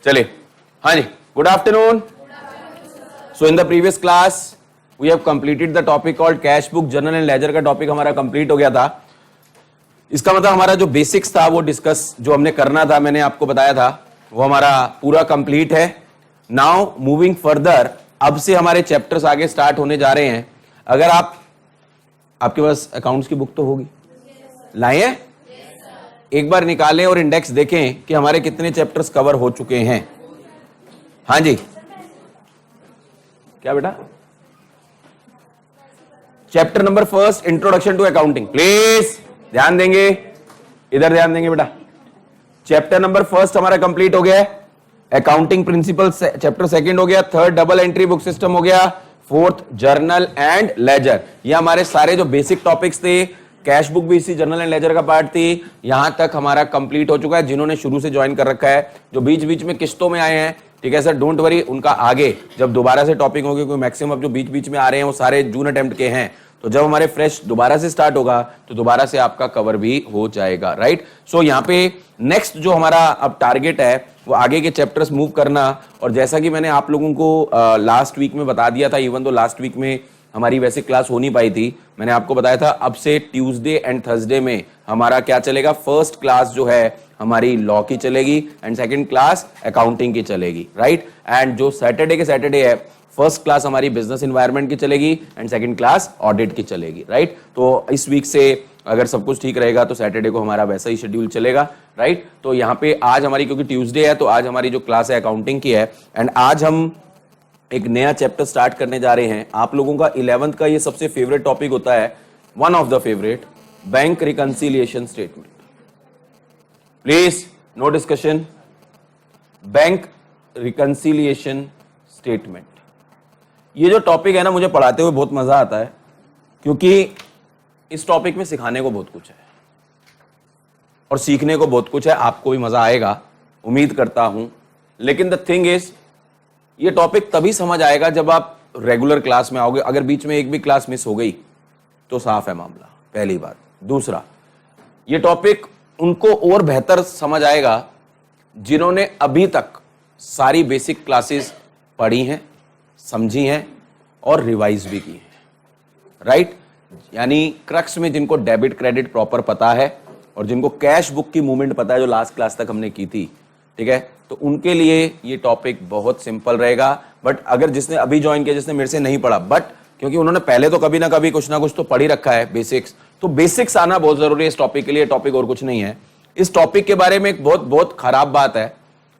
चलिए, हाँ जी, good afternoon. So in the previous class we have completed the topic called cash book, journal and ledger का topic हमारा complete हो गया था। इसका मतलब हमारा जो बेसिक्स था वो डिस्कस जो हमने करना था, मैंने आपको बताया था, वो हमारा पूरा कंप्लीट है। नाउ मूविंग फर्दर, अब से हमारे चैप्टर्स आगे स्टार्ट होने जा रहे हैं। अगर आपके पास अकाउंट्स की बुक तो होगी, लाए हैं? एक बार निकालें और इंडेक्स देखें कि हमारे कितने चैप्टर्स कवर हो चुके हैं। हाँ जी, क्या बेटा? Chapter number first, introduction to accounting. Please ध्यान देंगे, इधर ध्यान देंगे बेटा। चैप्टर नंबर फर्स्ट हमारा कंप्लीट हो गया है। अकाउंटिंग प्रिंसिपल चैप्टर सेकंड हो गया। Third double entry book system हो गया। Fourth journal and ledger. ये हमारे सारे जो बेसिक टॉपिक्स थे, कैश बुक भी इसी जर्नल एंड लेजर का पार्ट थी, यहां तक हमारा कंप्लीट हो चुका है। जिन्होंने शुरू से ज्वाइन कर रखा है, जो बीच बीच में किस्तों में आए हैं, ठीक है सर, डोंट वरी, उनका आगे जब दोबारा से टॉपिक होगी, कोई मैक्सिमम जो बीच बीच में आ रहे हैं वो सारे जून अटेम्प्ट के हैं, तो जब हमारे फ्रेश दोबारा से स्टार्ट होगा तो दोबारा से आपका कवर भी हो जाएगा, राइट। सो यहाँ पे नेक्स्ट जो हमारा अब टारगेट है वो आगे के चैप्टर्स मूव करना। और जैसा कि मैंने आप लोगों को लास्ट वीक में बता दिया था, इवन तो लास्ट वीक में हमारी वैसे क्लास हो नहीं पाई थी, मैंने आपको बताया था अब से ट्यूसडे एंड थर्सडे में हमारा क्या चलेगा, फर्स्ट क्लास जो है हमारी लॉ की चलेगी एंड सेकंड क्लास अकाउंटिंग की चलेगी, राइट। एंड जो सैटरडे के सैटरडे है, फर्स्ट क्लास हमारी बिजनेस एनवायरनमेंट की चलेगी एंड सेकंड क्लास ऑडिट की चलेगी, राइट। तो इस वीक से अगर सब कुछ ठीक रहेगा तो सैटरडे को हमारा वैसा ही शेड्यूल चलेगा, राइट। तो यहाँ पे आज हमारी, क्योंकि ट्यूसडे है, तो आज हमारी जो क्लास है अकाउंटिंग की है एंड आज हम एक नया चैप्टर स्टार्ट करने जा रहे हैं। आप लोगों का 11th का ये सबसे फेवरेट टॉपिक होता है, one of the favourite, bank reconciliation statement. Please no discussion, bank reconciliation statement. ये जो टॉपिक है ना, मुझे पढ़ाते हुए बहुत मजा आता है, क्योंकि इस टॉपिक में सिखाने को बहुत कुछ है और सीखने को बहुत कुछ है। आपको भी मजा आएगा, उम्मीद करता हूं। लेकिन द थिंग इज, ये टॉपिक तभी समझ आएगा जब आप रेगुलर क्लास में आओगे। अगर बीच में एक भी क्लास मिस हो गई तो साफ है मामला, पहली बात। दूसरा, ये टॉपिक उनको और बेहतर समझ आएगा जिन्होंने अभी तक सारी बेसिक क्लासेस पढ़ी हैं, समझी हैं और रिवाइज भी की है, राइट। यानी क्रक्स में जिनको डेबिट क्रेडिट प्रॉपर पता है और जिनको कैश बुक की मूवमेंट पता है, जो लास्ट क्लास तक हमने की थी, ठीक है, तो उनके लिए ये टॉपिक बहुत सिंपल रहेगा। बट अगर जिसने अभी ज्वाइन किया, जिसने मेरे से नहीं पढ़ा, बट क्योंकि उन्होंने पहले तो कभी ना कभी कुछ ना कुछ तो पढ़ ही रखा है बेसिक्स, तो बेसिक्स आना बहुत जरूरी है इस टॉपिक के लिए। टॉपिक और कुछ नहीं है। इस टॉपिक के बारे में एक बहुत बहुत खराब बात है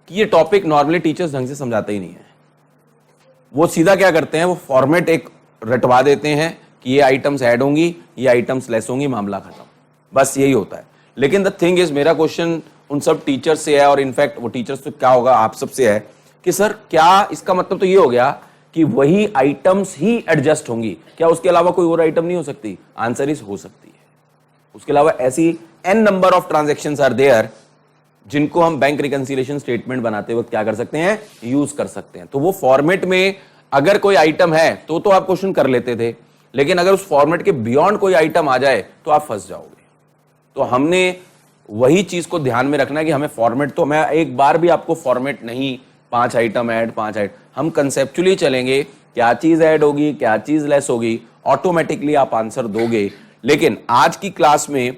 कि ये टॉपिक नॉर्मली टीचर्स ढंग से समझाते ही नहीं है। वो सीधा क्या करते हैं, वो फॉर्मेट एक रटवा देते हैं कि ये आइटम्स ऐड होंगी, ये आइटम्स लेस होंगी, मामला खत्म, बस यही होता है। लेकिन द थिंग इज, मेरा क्वेश्चन उन सब टीचर्स से है, और इनफैक्ट वो टीचर्स तो क्या होगा, आप सबसे है कि सर क्या इसका मतलब तो ये हो गया कि वही आइटम्स ही एडजस्ट होंगी, क्या उसके अलावा कोई और आइटम नहीं हो सकती? आंसर इज हो सकती है। उसके अलावा ऐसी n number of transactions are there जिनको हम बैंक रिकंसिलिएशन स्टेटमेंट बनाते वक्त क्या कर सकते हैं, यूज कर सकते हैं। तो वो फॉर्मेट में अगर कोई आइटम है तो आप क्वेश्चन कर लेते थे, लेकिन अगर उस फॉर्मेट के बियॉन्ड कोई आइटम आ जाए तो आप फंस जाओगे। तो हमने वही चीज को ध्यान में रखना है कि हमें फॉर्मेट, तो मैं एक बार भी आपको फॉर्मेट नहीं 5 आइटम ऐड 5 ऐड, हम कंसेप्चुअली चलेंगे, क्या चीज ऐड होगी, क्या चीज लेस होगी, ऑटोमेटिकली आप आंसर दोगे। लेकिन आज की क्लास में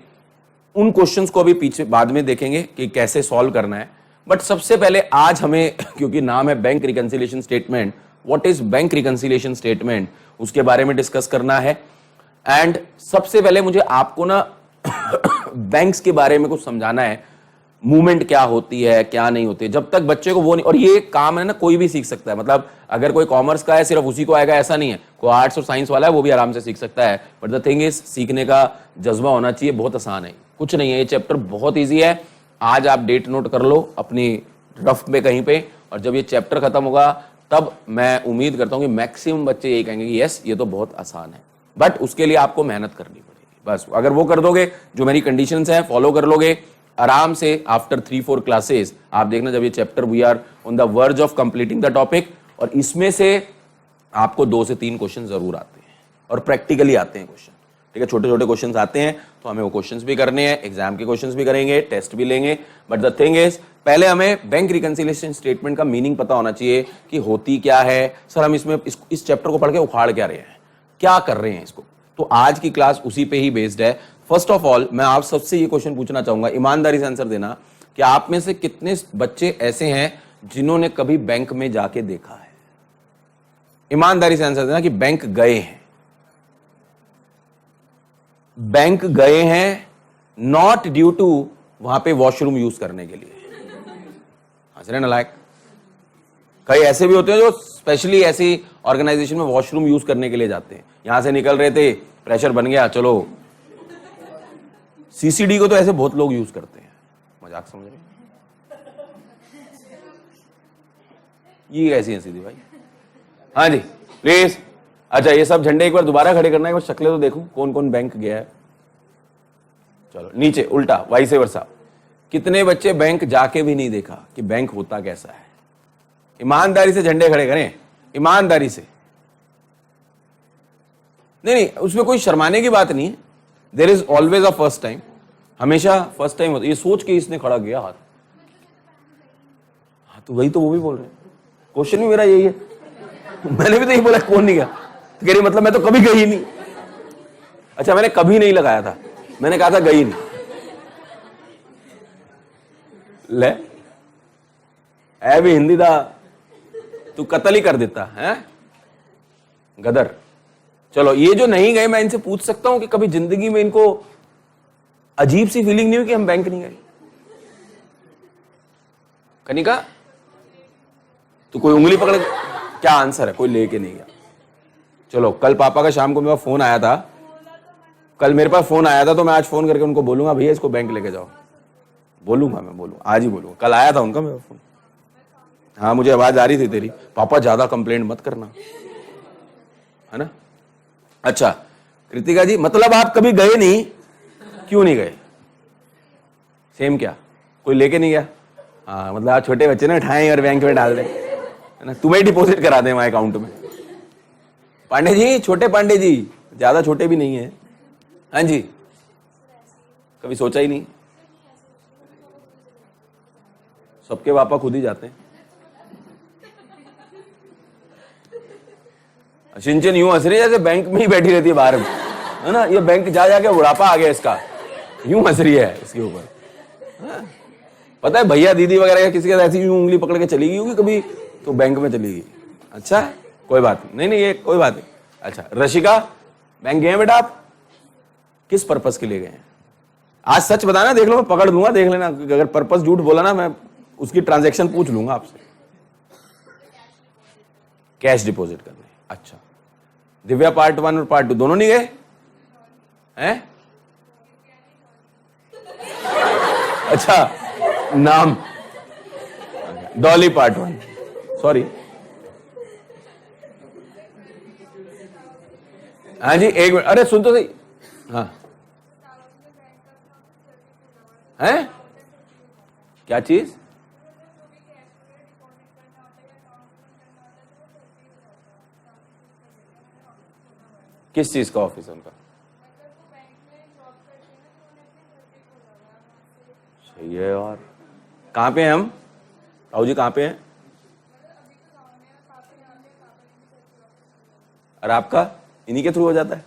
उन क्वेश्चंस को अभी पीछे बाद में देखेंगे कि कैसे सॉल्व करना है। बट सबसे पहले आज हमें, क्योंकि नाम है bank reconciliation statement, what is bank reconciliation statement, उसके बारे में डिस्कस करना है। एंड सबसे पहले मुझे आपको ना बैंक्स के बारे में कुछ समझाना है, मूवमेंट क्या होती है, क्या नहीं होती है। जब तक बच्चे को वो नहीं, और ये काम है ना कोई भी सीख सकता है, मतलब अगर कोई कॉमर्स का है सिर्फ उसी को आएगा ऐसा नहीं है, कोई आर्ट्स और साइंस वाला है वो भी आराम से सीख सकता है। बट द थिंग इज, सीखने का जज्बा होना चाहिए। बहुत आसान है, कुछ नहीं है, ये चैप्टर बहुत ईजी है। आज आप डेट नोट कर लो अपनी रफ में कहीं पे, और जब ये चैप्टर खत्म होगा तब मैं उम्मीद करता हूं कि मैक्सिमम बच्चे यही कहेंगे कि यस ये तो बहुत आसान है। बट उसके लिए आपको मेहनत करनी पड़ेगी। बस अगर वो कर दोगे, जो मेरी कंडीशंस हैं फॉलो कर लोगे, आराम से आफ्टर 3-4 क्लासेस आप देखना, जब ये chapter we are on the verge of completing the topic, और इसमें से आपको 2 से 3 क्वेश्चन जरूर आते हैं और प्रैक्टिकली आते हैं क्वेश्चन। ठीक है, छोटे छोटे क्वेश्चंस आते हैं तो हमें वो क्वेश्चंस भी करने हैं, एग्जाम के क्वेश्चंस भी करेंगे, टेस्ट भी लेंगे। बट द थिंग इज, पहले हमें बैंक रिकंसिलिएशन स्टेटमेंट का मीनिंग पता होना चाहिए कि होती क्या है। सर हम इसमें इस चैप्टर को पढ़ के उखाड़ क्या रहे हैं, क्या कर रहे हैं इसको। तो आज की क्लास उसी पे ही बेस्ड है। फर्स्ट ऑफ ऑल मैं आप सबसे ये क्वेश्चन पूछना चाहूंगा, ईमानदारी से आंसर देना कि आप में से कितने बच्चे ऐसे हैं जिन्होंने कभी बैंक में जाके देखा है। ईमानदारी से आंसर देना कि बैंक गए हैं, बैंक गए हैं, नॉट ड्यू टू वहां पे वॉशरूम यूज करने के लिए। हंस रहे ना लायक। कई ऐसे भी होते हैं जो स्पेशली ऐसी ऑर्गेनाइजेशन में वॉशरूम यूज करने के लिए जाते हैं। यहां से निकल रहे थे, प्रेशर बन गया, चलो। सीसीडी को तो ऐसे बहुत लोग यूज करते हैं, मजाक समझ रहे? ये कैसी हंसी थी भाई? हाँ जी प्लीज। अच्छा ये सब झंडे एक बार दोबारा खड़े करना है, एक बार शक्लें तो देखूं कौन कौन बैंक गया है। चलो नीचे उल्टा, वाइस वर्सा। कितने बच्चे बैंक जाके भी नहीं देखा कि बैंक होता कैसा है? ईमानदारी से झंडे खड़े करें, ईमानदारी से। नहीं, उसमें कोई शर्माने की बात नहीं है। There is always a first time, हमेशा फर्स्ट टाइम होता है। ये सोच के इसने खड़ा किया हाथ। हाँ तो वही तो वो भी बोल रहे हैं, क्वेश्चन भी मेरा यही है। मैंने भी तो यही बोला कौन नहीं गया, तो कह रही मतलब मैं तो कभी गई नहीं। अच्छा मैंने कभी नहीं लगाया था, मैंने कहा था गई नहीं। ले ऐ भी हिंदी था, तू कत्ल ही कर देता है गदर। चलो ये जो नहीं गए, मैं इनसे पूछ सकता हूं कि कभी जिंदगी में इनको अजीब सी फीलिंग नहीं हुई कि हम बैंक नहीं गए? कनिका तू कोई उंगली पकड़, क्या आंसर है? कोई लेके नहीं गया। चलो कल पापा का शाम को मेरा फोन आया था, कल मेरे पास फोन आया था, तो मैं आज फोन करके उनको बोलूंगा भैया इसको बैंक लेके जाओ। बोलूंगा, मैं बोलूंगा, आज ही बोलूंगा। कल आया था उनका मेरा फोन। हाँ मुझे आवाज आ रही थी तेरी, पापा ज्यादा कंप्लेंट मत करना, है ना? अच्छा कृतिका जी, मतलब आप कभी गए नहीं, क्यों नहीं गए? सेम क्या, कोई लेके नहीं गया? हाँ मतलब आप छोटे बच्चे ना उठाएं और बैंक में डाल दें, है ना? तुम्हें डिपॉजिट करा दें हमारे अकाउंट में। पांडे जी, छोटे पांडे जी, ज्यादा छोटे भी नहीं है। हाँ जी, कभी सोचा ही नहीं? सबके पापा खुद ही जाते हैं। सिंचन यूं हंस रही है जैसे बैंक में ही बैठी रहती है बाहर, है ना? ये बैंक जा जाके बुढ़ापा आ गया इसका, यूं हंस रही है इसके ऊपर। पता है भैया दीदी वगैरह किसी के ऐसी यूं उंगली पकड़ के चली गई होगी कभी, तो बैंक में चली गई। अच्छा कोई बात नहीं, नहीं ये कोई बात नहीं। अच्छा रशिका, बैंक गए हैं बेटा आप? किस पर्पस के लिए गए हैं? आज सच बताना, देख लो मैं पकड़ दूंगा, देख लेना। अगर पर्पस झूठ बोला ना, मैं उसकी ट्रांजैक्शन पूछ लूंगा आपसे। कैश डिपॉजिट करने। अच्छा दिव्या पार्ट 1 और पार्ट 2 दोनों नहीं गए हैं? अच्छा नाम डॉली पार्ट 1, सॉरी। हाँ जी एक मिनट, अरे सुन तो सही। हाँ है क्या चीज? किस चीज का ऑफिस है उनका? सही है यार। कहाँ पे हैं हम? ताऊ जी कहाँ पे हैं? और आपका इन्हीं के थ्रू हो जाता है?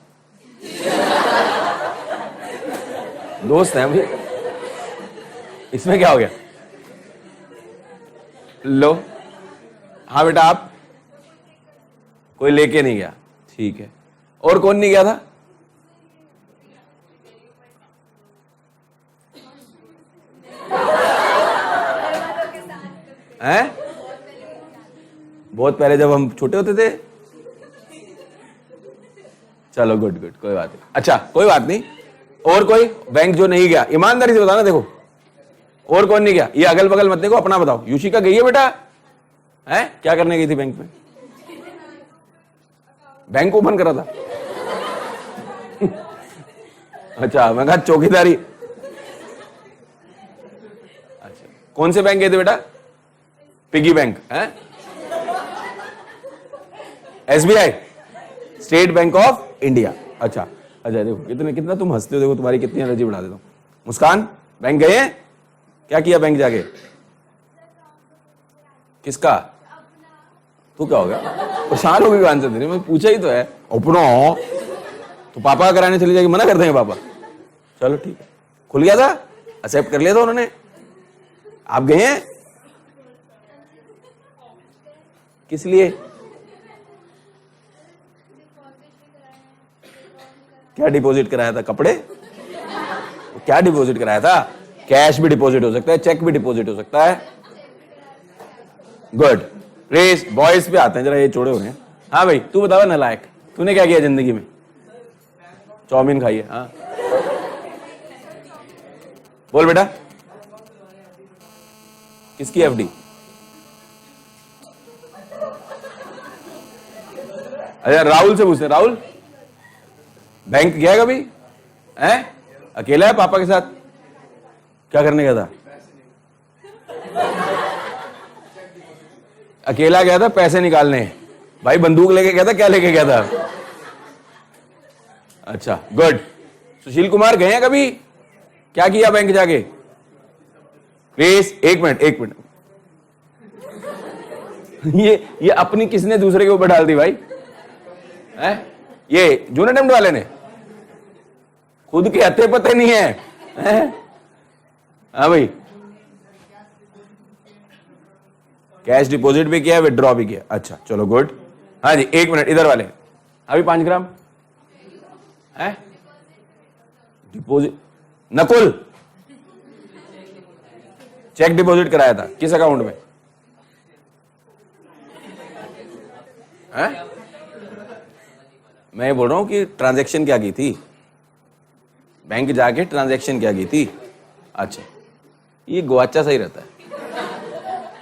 दोस्त हैं भाई, इसमें क्या हो गया? लो हाँ बेटा, आप कोई लेके नहीं गया, ठीक है। और कौन नहीं गया था? हैं? बहुत पहले जब हम छोटे होते थे। चलो गुड गुड, कोई बात नहीं। अच्छा कोई बात नहीं। और कोई बैंक जो नहीं गया? ईमानदारी से बताना। देखो और कौन नहीं गया, ये अगल बगल मत देखो, अपना बताओ। युशिका गई है बेटा? है क्या करने गई थी बैंक में? बैंक ओपन करा था? अच्छा मैं कहा चौकीदारी। अच्छा कौन से बैंक गए थे बेटा? पिगी बैंक है? SBI, state bank of India. अच्छा अच्छा देखो कितना तुम हंसते हो, देखो तुम्हारी कितनी एनर्जी बढ़ा देता हूँ। मुस्कान बैंक गए हैं, क्या किया बैंक जाके? किसका? तू क्या हो गया, परेशान हो गई आंसर देने में? पूछा ही तो है। अपना तो पापा का कराने चली जाएगी, मना कर देंगे पापा? चलो ठीक है, खुल गया था, एक्सेप्ट कर लिया था उन्होंने। आप गए हैं किस लिए? क्या डिपॉजिट कराया था? कपड़े? क्या डिपॉजिट कराया था? कैश भी डिपॉजिट हो सकता है, चेक भी डिपॉजिट हो सकता है। गुड। रेस बॉयज पे आते हैं, जरा ये चोड़े हो रहे हैं। हाँ भाई तू बतावा नालायक, तूने क्या किया जिंदगी में? चाउमीन खाई है? हाँ बोल बेटा, किसकी एफडी? अच्छा राहुल से पूछते। राहुल बैंक गया कभी? हैं? अकेला है पापा के साथ? क्या करने गया था? अकेला गया था पैसे निकालने? भाई बंदूक लेके गया था, क्या लेके गया था? अच्छा गुड। सुशील कुमार गए हैं कभी? क्या किया बैंक जाके? प्लीज एक मिनट ये अपनी किसने दूसरे के ऊपर डाल दी भाई? है ये जूनियर अटेम्प्ट वाले ने? खुद के हत्थे पते नहीं है? हाँ भाई कैश डिपॉजिट भी किया, विड्रॉ भी किया। अच्छा चलो गुड। हाँ जी एक मिनट, इधर वाले अभी 5 ग्राम है डिपॉजिट। नकुल चेक डिपॉजिट कराया था, किस अकाउंट में? है? मैं ये बोल रहा हूं कि ट्रांजैक्शन क्या की थी, बैंक जाके ट्रांजैक्शन क्या की थी? अच्छा ये गुआचा सही रहता है।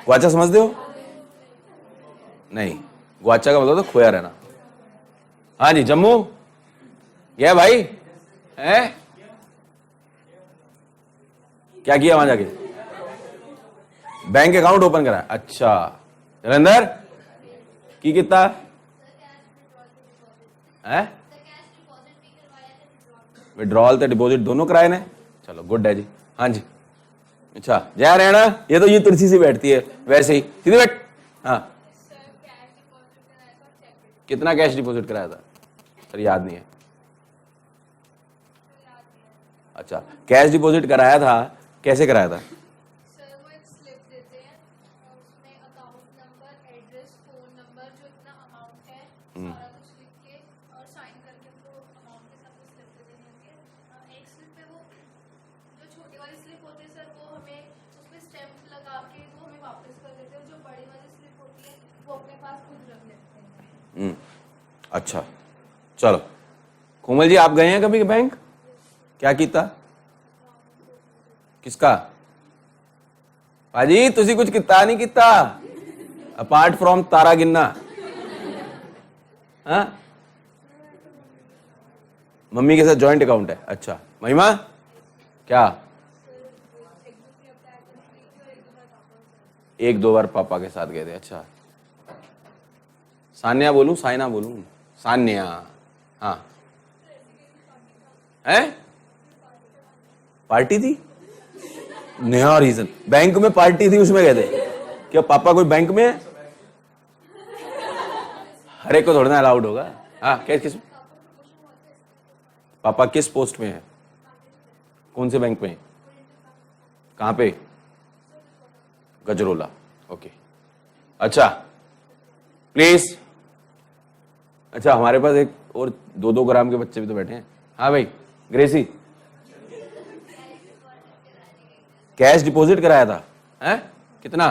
गुआचा समझते हो? नहीं, गुआचा का मतलब तो खोया रहना। हाँ जी जम्मू गया भाई है? क्या किया वहां जाके? बैंक अकाउंट ओपन करा। अच्छा जलंधर की कितना है? विड्रॉल तो डिपॉजिट दोनों कराए ने। चलो गुड है जी। हाँ जी अच्छा जय रहना, ये तो ये तुलसी से बैठती है वैसे ही सीधे बैठ। हाँ कितना कैश डिपॉजिट कराया था? सर याद नहीं है। अच्छा कैश डिपॉजिट कराया था, कैसे कराया था? सर वो एक स्लिप देते हैं, उसमें account number, address, phone number, जो इतना अमाउंट है सारा कुछ लिख के और साइन करके वो अमाउंट के साथ स्लिप दे देंगे। एक स्लिप पे वो जो छोटी वाली स्लिप होती है सर वो हमें उसमें स्टैम्प लगा के वो हमें वापस कर देते हैं, जो बड़ी वाली स्लिप होती है वो अपने पास खुद रख लेते हैं। अच्छा चलो कोमल जी आप गए हैं कभी बैंक? क्या कीता? किसका? भाजी तुसी कुछ किता नहीं किता अपार्ट फ्रॉम तारा गिनना? हाँ मम्मी के साथ जॉइंट अकाउंट है। अच्छा महिमा क्या? 1-2 बार पापा के साथ गए थे। अच्छा सान्या बोलूं साइना बोलूं? सान्या। हाँ है पार्टी थी? नया रीजन, बैंक में पार्टी थी उसमें गए थे? क्या पापा कोई बैंक में है? हर एक को थोड़ा ना अलाउड होगा। हाँ किस पापा किस पोस्ट में है? कौन से बैंक में? कहां पे? गजरोला। ओके अच्छा प्लीज। अच्छा हमारे पास एक और 2-2 ग्राम के बच्चे भी तो बैठे हैं। हाँ भाई ग्रेसी कैश डिपॉजिट कराया था हैं? कितना?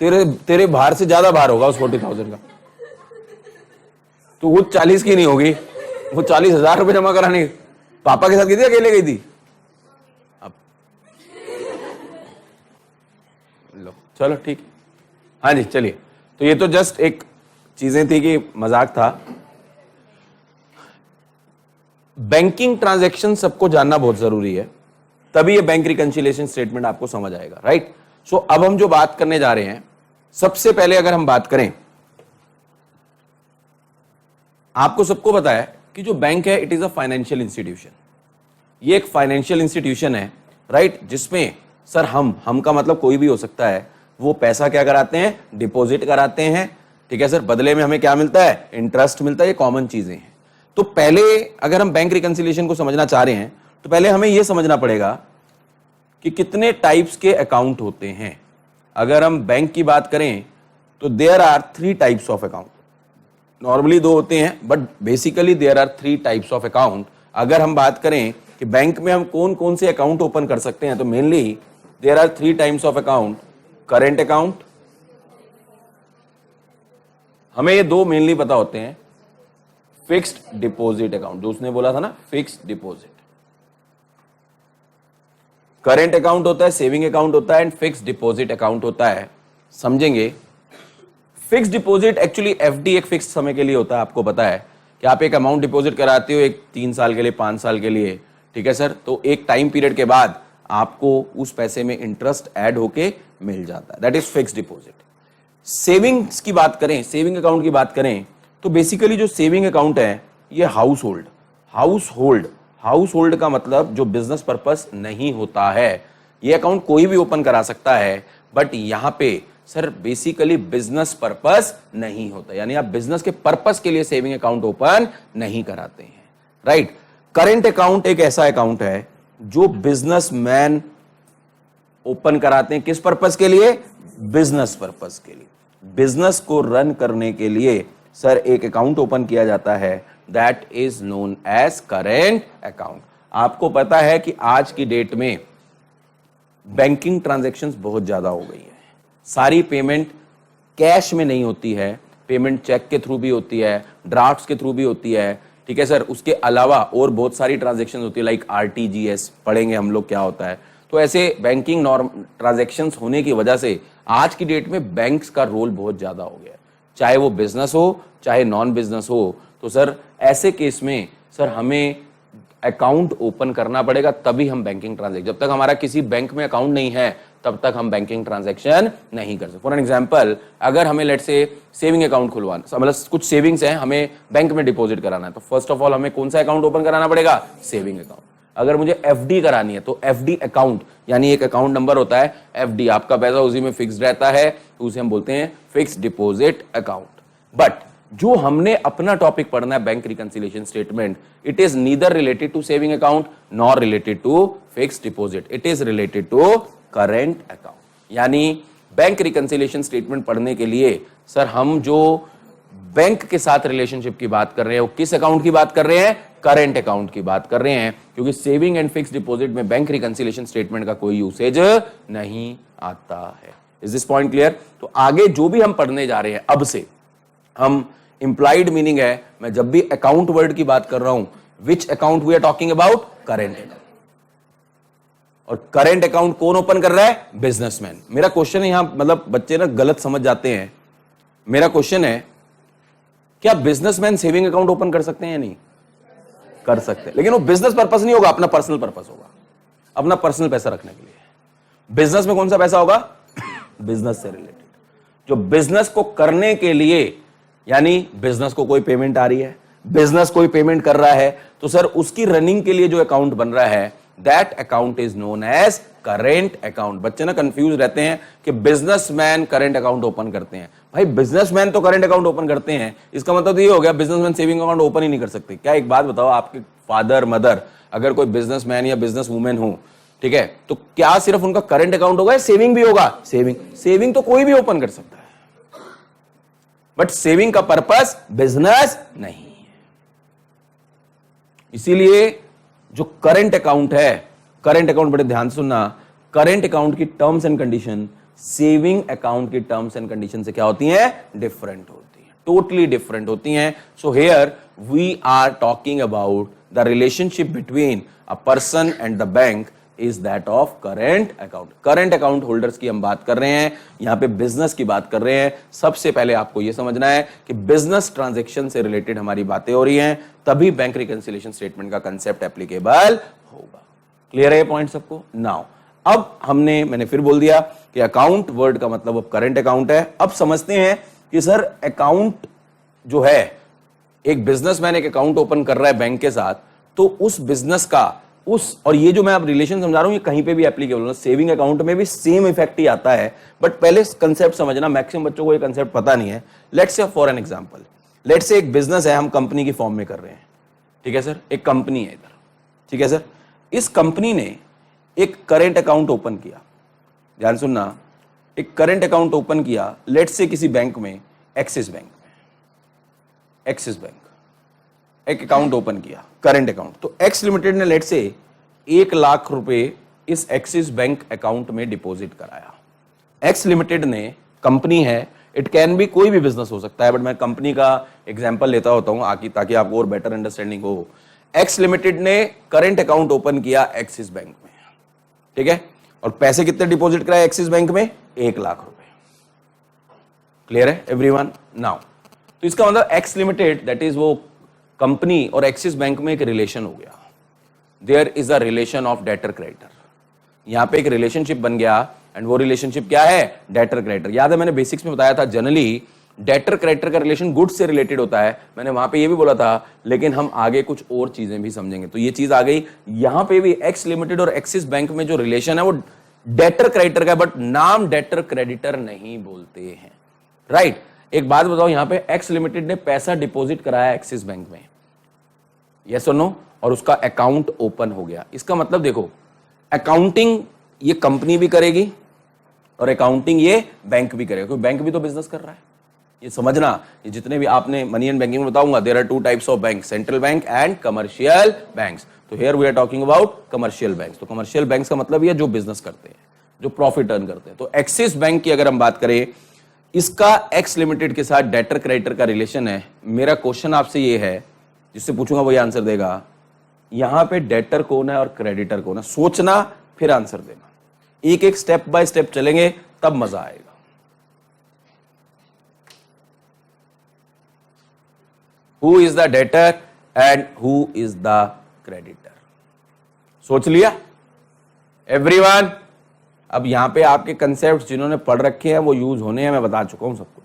तेरे बाहर से ज्यादा बाहर होगा उस 40,000 का। तो वो 40 की नहीं होगी, वो 40,000 रुपए जमा कराने पापा के साथ गई थी, अकेले गई थी? अब लो चलो ठीक। हाँ जी चलिए, तो ये तो जस्ट एक चीजें थी कि मजाक था। बैंकिंग ट्रांजैक्शन सबको जानना बहुत जरूरी है, तभी ये बैंक रिकंसिलिएशन स्टेटमेंट आपको समझ आएगा। राइट। सो अब हम जो बात करने जा रहे हैं, सबसे पहले अगर हम बात करें, आपको सबको पता है कि जो बैंक है it is a financial institution, ये एक फाइनेंशियल इंस्टीट्यूशन है, राइट, जिसमें सर हम का मतलब कोई भी हो सकता है, वो पैसा क्या कराते हैं, डिपॉजिट कराते हैं, ठीक है सर, बदले में हमें क्या मिलता है, इंटरेस्ट मिलता है, ये कॉमन चीजें हैं। तो पहले अगर हम बैंक रिकंसिलिएशन को समझना चाह रहे हैं तो पहले हमें यह समझना पड़ेगा कि कितने टाइप्स के अकाउंट होते हैं। अगर हम बैंक की बात करें तो there are 3 types of account, normally 2 होते हैं but basically there are 3 types of account. अगर हम बात करें कि बैंक में हम कौन कौन से अकाउंट ओपन कर सकते हैं तो mainly there are 3 types of account, current account, हमें ये 2 मेनली पता होते हैं, फिक्स्ड डिपॉजिट अकाउंट, जो उसने बोला था ना फिक्स्ड डिपॉजिट। करेंट अकाउंट होता है, सेविंग अकाउंट होता है एंड फिक्स्ड डिपॉजिट अकाउंट होता है। समझेंगे, फिक्स्ड डिपॉजिट एक्चुअली एफडी एक फिक्स समय के लिए होता है। आपको पता है कि आप एक अमाउंट डिपॉजिट कराते हो एक 3 साल के लिए, 5 साल के लिए, ठीक है सर, तो एक टाइम पीरियड के बाद आपको उस पैसे में इंटरेस्ट ऐड होके मिल जाता है, that is fixed deposit. Savings की बात करें, सेविंग अकाउंट की बात करें तो बेसिकली जो सेविंग अकाउंट है ये हाउस होल्ड का मतलब जो बिजनेस पर्पस नहीं होता है, ये अकाउंट कोई भी ओपन करा सकता है, बट यहां पे सर बेसिकली बिजनेस पर्पस नहीं होता, यानी आप बिजनेस के पर्पस के लिए सेविंग अकाउंट ओपन नहीं कराते हैं, राइट। करेंट अकाउंट एक ऐसा अकाउंट है जो बिजनेसमैन ओपन कराते हैं, किस पर्पस के लिए, बिजनेस पर्पस के लिए। बिजनेस को रन करने के लिए सर एक अकाउंट ओपन किया जाता है, that is known as current account. आपको पता है कि आज की डेट में बैंकिंग ट्रांजैक्शंस बहुत ज्यादा हो गई है, सारी पेमेंट कैश में नहीं होती है, पेमेंट चेक के थ्रू भी होती है, ड्राफ्ट्स के थ्रू भी होती है, ठीक है सर, उसके अलावा और बहुत सारी ट्रांजैक्शंस होती है लाइक आरटीजीएस, पढ़ेंगे हम लोग क्या होता है। तो ऐसे बैंकिंग नॉर्म ट्रांजैक्शंस होने की वजह से आज की डेट में बैंक्स का रोल बहुत ज्यादा हो गया है, चाहे वो बिजनेस हो चाहे नॉन बिजनेस हो। तो सर ऐसे केस में सर हमें अकाउंट ओपन करना पड़ेगा, तभी हम बैंकिंग ट्रांजैक्शन, जब तक हमारा किसी बैंक में अकाउंट नहीं है तब तक हम बैंकिंग ट्रांजैक्शन नहीं कर सकते। फॉर एन एग्जांपल, अगर हमें लेट से सेविंग अकाउंट खुलवाना, मतलब कुछ सेविंग्स हैं हमें बैंक में डिपॉजिट कराना है, तो फर्स्ट ऑफ ऑल हमें कौन सा अकाउंट ओपन कराना पड़ेगा, सेविंग अकाउंट। अगर मुझे एफडी करानी है तो एफडी अकाउंट, यानी एक अकाउंट नंबर होता है एफडी, आपका पैसा उसी में फिक्स रहता है, तो उसे हम बोलते हैं फिक्स्ड डिपॉजिट अकाउंट। बट जो हमने अपना टॉपिक पढ़ना है bank reconciliation statement, it is neither related to saving account nor related to fixed deposit, it is related to current account. यानी बैंक रिकंसिलिएशन स्टेटमेंट पढ़ने के लिए सर हम जो बैंक के साथ रिलेशनशिप की बात कर रहे हैं वो किस अकाउंट की बात कर रहे हैं, करेंट अकाउंट की बात कर रहे हैं, क्योंकि सेविंग एंड फिक्स्ड डिपॉजिट में बैंक रिकंसिलिएशन स्टेटमेंट का कोई यूसेज नहीं आता है। Is this point clear? तो आगे जो भी हम पढ़ने जा रहे हैं अब से, हम इंप्लाइड मीनिंग है, मैं जब भी अकाउंट वर्ड की बात कर रहा हूं, which account we are talking about, current account. और करेंट अकाउंट कौन ओपन कर रहा है, बिजनेसमैन। मेरा क्वेश्चन है यहां, मतलब बच्चे ना गलत समझ जाते हैं, मेरा क्वेश्चन है क्या बिजनेसमैन सेविंग अकाउंट ओपन कर सकते हैं या नहीं कर सकते, लेकिन वो बिजनेस पर्पस नहीं होगा, अपना पर्सनल पर्पस होगा, अपना पर्सनल पैसा रखने के लिए। बिजनेस में कौन सा पैसा होगा, बिजनेस से रिलेटेड, जो बिजनेस को करने के लिए, यानी बिजनेस को कोई पेमेंट आ रही है, बिजनेस कोई पेमेंट कर रहा है, तो सर उसकी रनिंग के लिए जो अकाउंट बन रहा है, that account is known as current account. बच्चे ना कंफ्यूज रहते हैं कि बिजनेसमैन करेंट अकाउंट ओपन करते हैं। भाई बिजनेसमैन तो करेंट अकाउंट ओपन करते हैं, इसका मतलब तो ये हो गया बिजनेसमैन सेविंग अकाउंट ओपन ही नहीं कर सकते। क्या एक बात बताओ, आपके फादर मदर अगर कोई बिजनेसमैन या बिजनेस वुमेन हो, ठीक है, तो क्या सिर्फ उनका करंट अकाउंट होगा या सेविंग भी होगा? सेविंग तो कोई भी ओपन कर सकता है, बट सेविंग का पर्पस बिजनेस नहीं है। इसीलिए जो करंट अकाउंट है, करंट अकाउंट बड़े ध्यान से सुनना, करंट अकाउंट की terms and condition saving account की टर्म्स एंड कंडीशन से क्या होती हैं, डिफरेंट होती हैं, टोटली डिफरेंट होती हैं। So here we are talking about the relationship between a person and the bank is that of current account. Current account holders की हम बात कर रहे हैं, यहां पे बिजनेस की बात कर रहे हैं। सबसे पहले आपको यह समझना है कि बिजनेस ट्रांजैक्शन से रिलेटेड हमारी बातें हो रही हैं, तभी बैंक रिकंसिलिएशन स्टेटमेंट का कंसेप्ट एप्लीकेबल होगा। क्लियर है ये पॉइंट सबको? नाउ अब मैंने फिर बोल दिया कि अकाउंट वर्ड का मतलब अब करंट अकाउंट है। अब समझते हैं कि सर अकाउंट जो है एक बिजनेसमैन एक अकाउंट ओपन कर रहा है बैंक के साथ, तो उस बिजनेस का और ये जो मैं अब रिलेशन समझा रहा हूं ये कहीं पे भी एप्लीकेबल है, सेविंग अकाउंट में भी सेम इफेक्ट ही आता है। बट पहले कंसेप्ट समझना, मैक्सिमम बच्चों को ये कंसेप्ट पता नहीं है। Let's say for an example, let's say एक बिजनेस है, हम कंपनी की फॉर्म में कर रहे हैं, ठीक है सर, एक कंपनी है इधर, ठीक है सर। इस कंपनी ने एक करेंट अकाउंट ओपन किया, ध्यान सुनना, एक करेंट अकाउंट ओपन किया, लेट्स से किसी बैंक में, एक्सिस बैंक में, एक्सिस बैंक एक अकाउंट ओपन किया, करंट अकाउंट। तो एक्स लिमिटेड ने लेट से 1 लाख रुपए इस एक्सिस बैंक अकाउंट में डिपॉजिट कराया। एक्स लिमिटेड ने, कंपनी है, इट कैन बी कोई भी बिजनेस हो सकता है, बट मैं कंपनी का एग्जांपल लेता होता हूं ताकि आपको और बेटर अंडरस्टैंडिंग हो। एक्स लिमिटेड ने करंट अकाउंट ओपन किया एक्सिस बैंक में, ठीक है, और पैसे कितने डिपॉजिट कराए एक्सिस बैंक में? 1 लाख रुपए। क्लियर है एवरीवन? नाउ तो इसका मतलब एक्स लिमिटेड, दैट इज वो कंपनी और एक्सिस बैंक में एक रिलेशन हो गया। There is a relation of debtor creditor, यहां पे एक रिलेशनशिप बन गया, एंड वो रिलेशनशिप क्या है? Debtor creditor. याद है मैंने बेसिक्स में बताया था, जनरली डेटर क्रेडिटर का रिलेशन गुड्स से रिलेटेड होता है, मैंने वहां पे ये भी बोला था, लेकिन हम आगे कुछ और चीजें भी समझेंगे। तो ये चीज आ गई, यहां पे भी एक्स लिमिटेड और एक्सिस बैंक में जो रिलेशन है वो डेटर क्रेडिटर का, बट नाम डेटर क्रेडिटर नहीं बोलते हैं, राइट। एक बात बताओ, यहां पे एक्स लिमिटेड ने पैसा डिपॉजिट कराया एक्सिस बैंक में, यस और नो, और उसका अकाउंट ओपन हो गया। इसका मतलब देखो, अकाउंटिंग ये कंपनी भी करेगी और अकाउंटिंग ये बैंक भी करेगा, क्योंकि बैंक भी तो बिजनेस कर रहा है। ये समझना, ये जितने भी आपने मनी एंड बैंकिंग में बताऊंगा, there are 2 types of bank, central bank and commercial banks. तो here we are talking about commercial banks. तो कमर्शियल बैंक्स का मतलब ये जो बिजनेस करते हैं, जो प्रॉफिट अर्न करते हैं। तो एक्सिस बैंक की अगर हम बात करें, इसका एक्स लिमिटेड के साथ डेटर क्रेडिटर का रिलेशन है। मेरा क्वेश्चन आपसे ये है, जिससे पूछूंगा वही आंसर देगा, यहां पे डेटर कौन है और क्रेडिटर कौन है? सोचना फिर आंसर देना, एक एक स्टेप बाय स्टेप चलेंगे तब मजा आएगा। Who is the debtor and who is the creditor? सोच लिया एवरीवन? अब यहां पे आपके कंसेप्ट जिन्होंने पढ़ रखे हैं वो यूज होने हैं, मैं बता चुका हूं सब कुछ,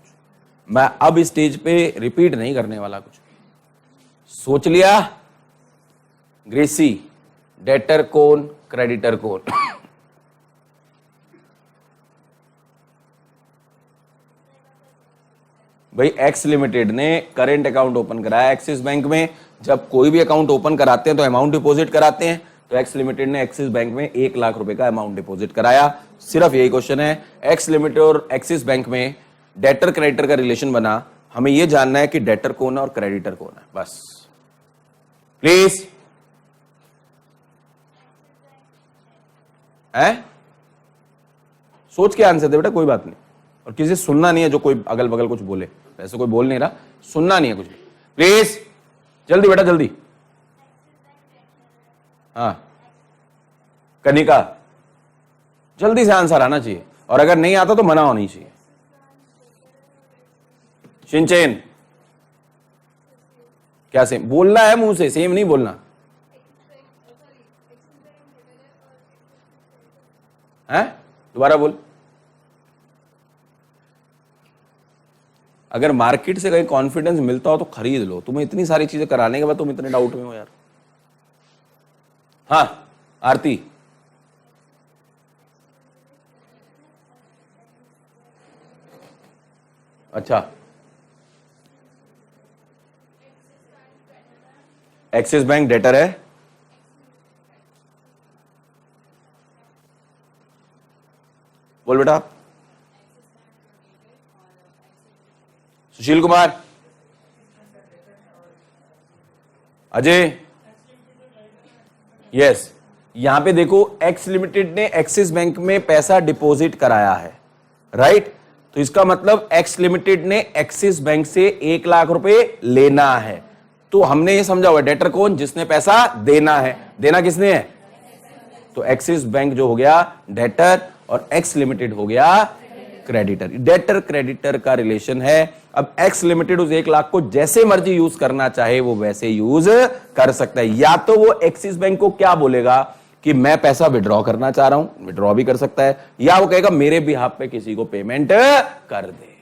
मैं अब स्टेज पे रिपीट नहीं करने वाला कुछ। सोच लिया? ग्रेसी, डेटर कौन, क्रेडिटर कौन? भाई एक्स लिमिटेड ने करेंट अकाउंट ओपन कराया एक्सिस बैंक में। जब कोई भी अकाउंट ओपन कराते हैं तो अमाउंट डिपॉजिट कराते हैं, तो एक्स लिमिटेड ने एक्सिस बैंक में 1 लाख रुपए का अमाउंट डिपॉजिट कराया। सिर्फ यही क्वेश्चन है, एक्स लिमिटेड और एक्सिस बैंक में डेटर क्रेडिटर का रिलेशन बना, हमें यह जानना है कि डेटर कौन है और क्रेडिटर कौन है, बस। प्लीज है, सोच के आंसर दे बेटा, कोई बात नहीं। और किसी सुनना नहीं है, जो कोई अगल बगल कुछ बोले, वैसे कोई बोल नहीं रहा, सुनना नहीं है कुछ भी। प्लीज जल्दी बेटा जल्दी। हाँ कनिका, जल्दी से आंसर आना चाहिए, और अगर नहीं आता तो मना होनी चाहिए। शिनचेन, क्या सेम बोलना है? मुंह से सेम नहीं बोलना है, दोबारा बोल। अगर मार्केट से कहीं कॉन्फिडेंस मिलता हो तो खरीद लो, तुम्हें इतनी सारी चीजें कराने के बाद तुम इतने डाउट में हो यार। हाँ आरती, अच्छा एक्सिस बैंक डेटर है, बोल बेटा। सुशील कुमार, अजय, यस। यहां पे देखो एक्स लिमिटेड ने एक्सिस बैंक में पैसा डिपॉजिट कराया है, राइट। तो इसका मतलब एक्स लिमिटेड ने एक्सिस बैंक से 1 लाख रुपए लेना है। तो हमने ये समझा हुआ डेटर कौन? जिसने पैसा देना है। देना किसने है? तो एक्सिस बैंक जो हो गया डेटर और एक्स लिमिटेड हो गया क्रेडिटर। डेटर क्रेडिटर का रिलेशन है। अब एक्स लिमिटेड उस 1 लाख को जैसे मर्जी यूज करना चाहे वो वैसे यूज कर सकता है। या तो वो एक्सिस बैंक को क्या बोलेगा कि मैं पैसा विड्रॉ करना चाह रहा हूं, विड्रॉ भी कर सकता है, या वो कहेगा मेरे बिहाफ पे किसी को पेमेंट कर दे।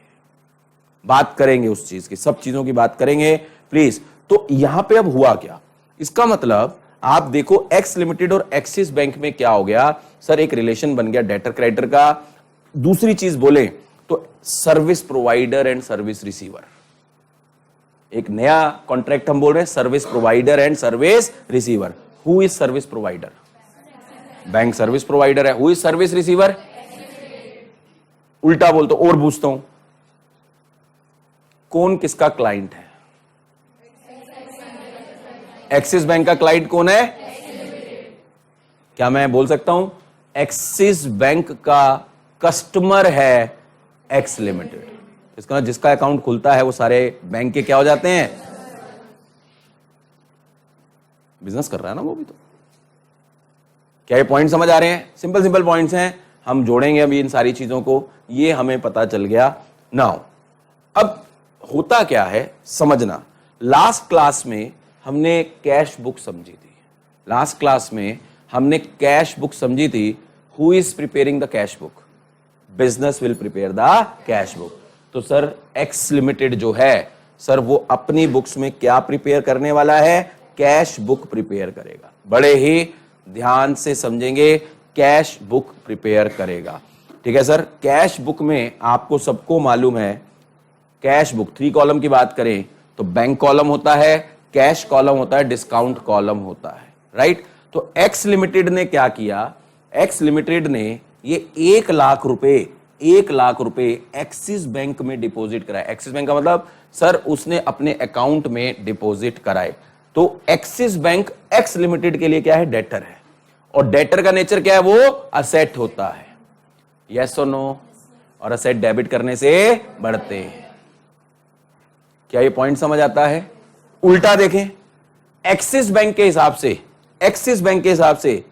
बात करेंगे उस चीज की, सब चीजों की बात करेंगे। प्लीज। तो यहां पे अब हुआ क्या, इसका मतलब आप देखो एक्स लिमिटेड और एक्सिस बैंक में क्या हो गया सर, एक रिलेशन बन गया डेटर क्रेडिटर का। दूसरी चीज बोले तो service provider and service receiver, एक नया कॉन्ट्रैक्ट हम बोल रहे हैं, service provider and service receiver. Who is service provider? Bank service provider है। Who is service receiver? उल्टा बोलता हूं और पूछता हूं, कौन किसका क्लाइंट है? एक्सिस बैंक का क्लाइंट कौन है? क्या मैं बोल सकता हूं एक्सिस बैंक का कस्टमर है एक्स लिमिटेड? इसका जिसका अकाउंट खुलता है वो सारे बैंक के क्या हो जाते हैं? बिजनेस कर रहा है ना वो भी। तो क्या ये पॉइंट समझ आ रहे हैं? सिंपल सिंपल पॉइंट्स हैं, हम जोड़ेंगे अभी इन सारी चीजों को, ये हमें पता चल गया। नाउ अब होता क्या है समझना। लास्ट क्लास में हमने कैश बुक समझी थी, लास्ट क्लास में हमने कैश बुक समझी थी। Who is preparing the cash book? Business will prepare the cash book. तो सर एक्स लिमिटेड जो है सर वो अपनी बुक्स में क्या प्रिपेयर करने वाला है? कैश बुक प्रिपेयर करेगा। बड़े ही ध्यान से समझेंगे, कैश बुक प्रिपेयर करेगा। ठीक है सर, कैश बुक में आपको सबको मालूम है, कैश बुक 3 कॉलम की बात करें तो बैंक कॉलम होता है, कैश कॉलम होता है, डिस्काउंट कॉलम होता है, राइट। तो एक्स लिमिटेड ने क्या किया, एक्स लिमिटेड ने ये 1 लाख रुपए एक्सिस बैंक में डिपॉजिट कराए। एक्सिस बैंक का मतलब सर उसने अपने अकाउंट में डिपॉजिट कराए। तो एक्सिस बैंक एक्स लिमिटेड के लिए क्या है? डेटर है। और डेटर का नेचर क्या है? वो असेट होता है। यस और नो? और असेट डेबिट करने से बढ़ते हैं। क्या ये पॉइंट समझ आता है? उल्टा देखें, एक्सिस बैंक के हिसाब से, एक्सिस बैंक के हिसाब से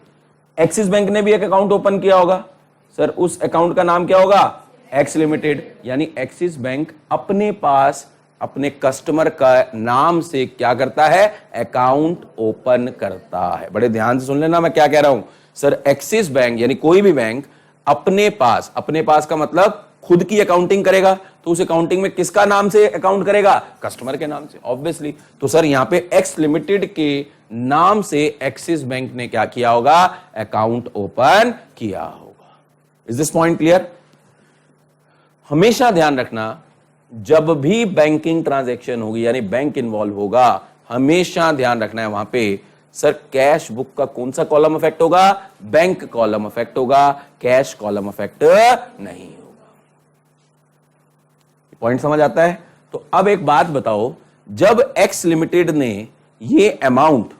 एक्सिस बैंक ने भी एक अकाउंट ओपन किया होगा सर, उस अकाउंट का नाम क्या होगा? X limited. यानी एक्सिस बैंक अपने पास अपने कस्टमर का नाम से क्या करता है? अकाउंट ओपन करता है। बड़े ध्यान से सुन लेना मैं क्या कह रहा हूं सर। एक्सिस बैंक यानी कोई भी बैंक अपने पास का मतलब खुद की अकाउंटिंग करेगा, तो उस अकाउंटिंग में किसका नाम से अकाउंट करेगा? कस्टमर के नाम से, ऑब्वियसली। तो सर यहां पे एक्स लिमिटेड के नाम से एक्सिस बैंक ने क्या किया होगा? अकाउंट ओपन किया होगा। Is this point clear? हमेशा ध्यान रखना, जब भी बैंकिंग ट्रांजैक्शन होगी यानी बैंक इन्वॉल्व होगा, हमेशा ध्यान रखना है वहां पे सर कैश बुक का कौन सा कॉलम अफेक्ट होगा? बैंक कॉलम अफेक्ट होगा, कैश कॉलम अफेक्ट नहीं होगा। पॉइंट समझ आता है? तो अब एक बात बताओ, जब एक्स लिमिटेड ने ये अमाउंट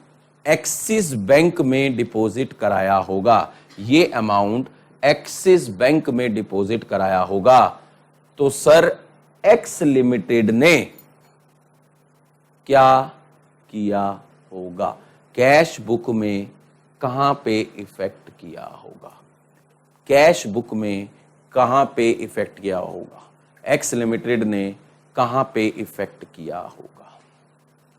एक्सिस बैंक में डिपॉजिट कराया होगा, ये अमाउंट एक्सिस बैंक में डिपॉजिट कराया होगा, तो सर एक्स लिमिटेड ने क्या किया होगा? कैश बुक में कहां पे इफेक्ट किया होगा? कैश बुक में कहां पे इफेक्ट किया होगा? एक्स लिमिटेड ने कहां पे इफेक्ट किया होगा?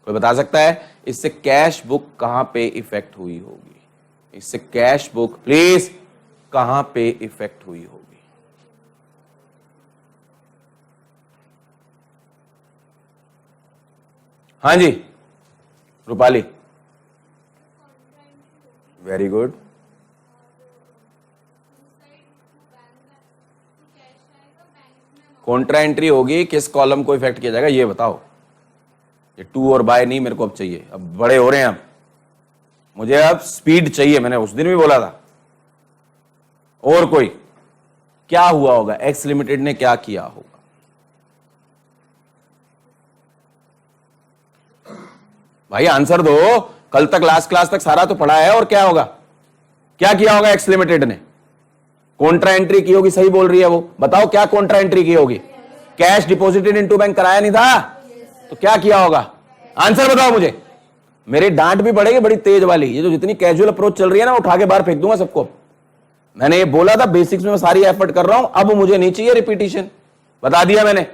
कोई बता सकता है इससे कैश बुक कहां पे इफेक्ट हुई होगी? इससे कैश बुक प्लीज कहां पे इफेक्ट हुई होगी? हाँ जी Rupali, very good. Contra entry होगी, किस कॉलम को इफेक्ट किया जाएगा ये बताओ। ये टू और बाय नहीं मेरे को अब चाहिए, अब बड़े हो रहे हैं, अब मुझे अब स्पीड चाहिए। मैंने उस दिन भी बोला था। और कोई क्या हुआ होगा? एक्स लिमिटेड ने क्या किया होगा? भाई आंसर दो, कल तक लास्ट क्लास तक सारा तो पढ़ा है। और क्या होगा? क्या किया होगा एक्स लिमिटेड ने? कॉन्ट्रा एंट्री की होगी, सही बोल रही है वो। बताओ क्या कॉन्ट्रा एंट्री की होगी? कैश डिपॉजिटेड इनटू बैंक कराया नहीं था, तो क्या किया होगा? आंसर बताओ मुझे। मेरी डांट भी बढ़ेगी बड़ी तेज वाली। ये जो जितनी कैजुअल अप्रोच चल रही है ना, उठा के बाहर फेंक दूंगा सबको। मैंने ये बोला था बेसिक्स में मैं सारी एफर्ट कर रहा हूं, अब मुझे नहीं चाहिए रिपीटिशन। बता दिया मैंने,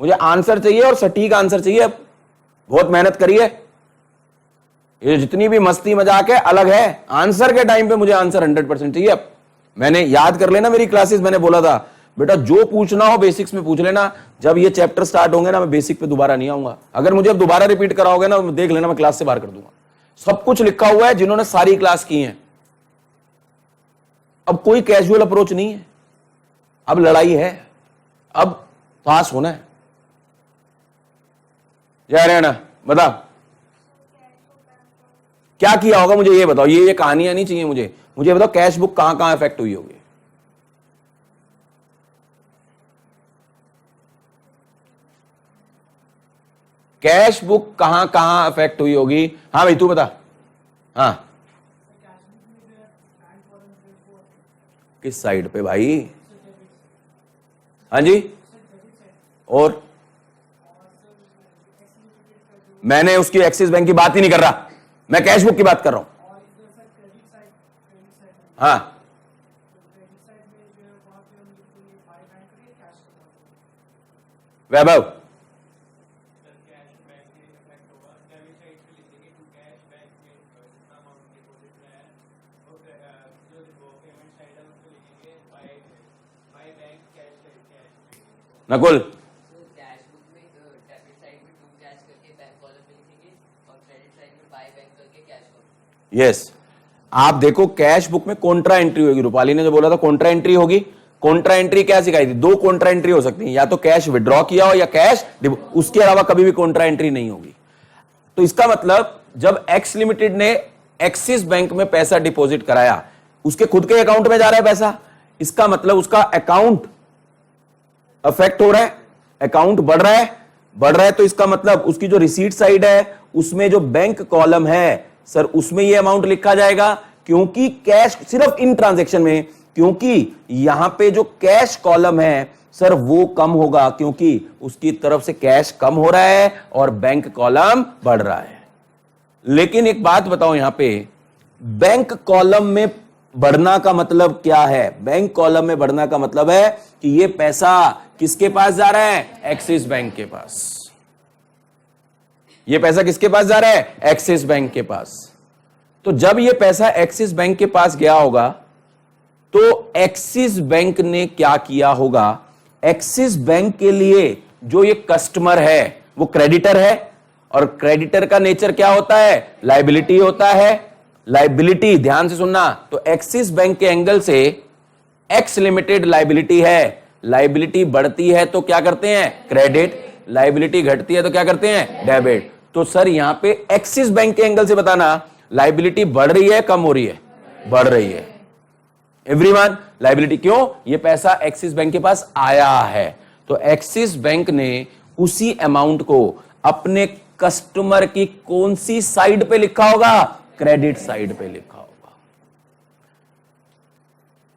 मुझे आंसर चाहिए और सटीक आंसर चाहिए। अब बहुत मेहनत करी है, ये जितनी भी मस्ती मजाक है अलग है, आंसर के टाइम पे मुझे आंसर 100% चाहिए। अब मैंने याद कर लेना मेरी क्लासेस, मैंने बोला था बेटा जो पूछना हो बेसिक्स में पूछ लेना, जब ये चैप्टर स्टार्ट होंगे ना मैं बेसिक पे दोबारा नहीं आऊंगा, अगर मुझे अब दोबारा रिपीट कराओगे ना देख लेना मैं क्लास से बाहर कर दूंगा। सब कुछ लिखा हुआ है जिन्होंने सारी क्लास की है, अब कोई कैजुअल अप्रोच नहीं है, अब लड़ाई है, अब पास होना है। जय हरियाणा, बता क्या किया होगा मुझे ये बताओ, ये कहानियां नहीं चाहिए मुझे बताओ कैश बुक कहां कहां इफेक्ट हुई होगी। कैश बुक कहां कहां इफेक्ट हुई होगी? हाँ भाई तू बता। हाँ किस साइड पे भाई? हाँ जी, और मैंने उसकी एक्सिस बैंक की बात ही नहीं कर रहा, मैं कैश बुक की बात कर रहा हूं। हाँ वैभव, नकुल, कैश बुक में डेबिट साइड में टू कैश करके बैंक कॉलम पे लिखेंगे और क्रेडिट साइड में बाय बैंक करके कैश कॉलम। यस आप देखो कैश बुक में कॉन्ट्रा एंट्री होगी, रूपाली ने जो बोला था कॉन्ट्रा एंट्री होगी। कॉन्ट्रा एंट्री क्या सिखाई थी? दो कॉन्ट्रा एंट्री हो सकती है, या तो कैश विड्रॉ किया हो या कैश, उसके अलावा कभी भी कॉन्ट्रा एंट्री नहीं होगी। तो इसका मतलब जब एक्स लिमिटेड ने एक्सिस बैंक में पैसा डिपॉजिट कराया, उसके खुद के अकाउंट में जा रहा है पैसा, इसका मतलब उसका अकाउंट अफेक्ट हो रहा है, अकाउंट बढ़ रहा है, तो इसका मतलब उसकी जो रिसीट साइड है उसमें जो बैंक कॉलम है सर उसमें ये अमाउंट लिखा जाएगा, क्योंकि कैश सिर्फ इन ट्रांजैक्शन में, क्योंकि यहां पे जो कैश कॉलम है सर वो कम होगा, क्योंकि उसकी तरफ से कैश कम हो रहा है और बैंक कॉलम बढ़ रहा है। लेकिन एक बात बताओ, यहां पे बैंक कॉलम में बढ़ना का मतलब क्या है? बैंक कॉलम में बढ़ना का मतलब है कि ये पैसा किसके पास जा रहा है? एक्सिस बैंक के पास। ये पैसा किसके पास जा रहा है? एक्सिस बैंक के पास। तो जब ये पैसा एक्सिस बैंक के पास गया होगा तो एक्सिस बैंक ने क्या किया होगा? एक्सिस बैंक के लिए जो ये कस्टमर है वो क्रेडिटर है, और क्रेडिटर का नेचर क्या होता है? लायबिलिटी होता है। लायबिलिटी ध्यान से सुनना, तो एक्सिस बैंक के एंगल से एक्स लिमिटेड लायबिलिटी है, लायबिलिटी बढ़ती है तो क्या करते हैं? क्रेडिट, लायबिलिटी घटती है तो क्या करते हैं? डेबिट। तो सर यहां पे एक्सिस बैंक के एंगल से बताना लायबिलिटी बढ़ रही है कम हो रही है? बढ़ रही है। एवरीवन, लायबिलिटी क्यों? ये पैसा एक्सिस बैंक के पास आया है, तो एक्सिस बैंक ने उसी अमाउंट को अपने कस्टमर की कौन सी साइड पे लिखा होगा? क्रेडिट साइड पे लिखा होगा।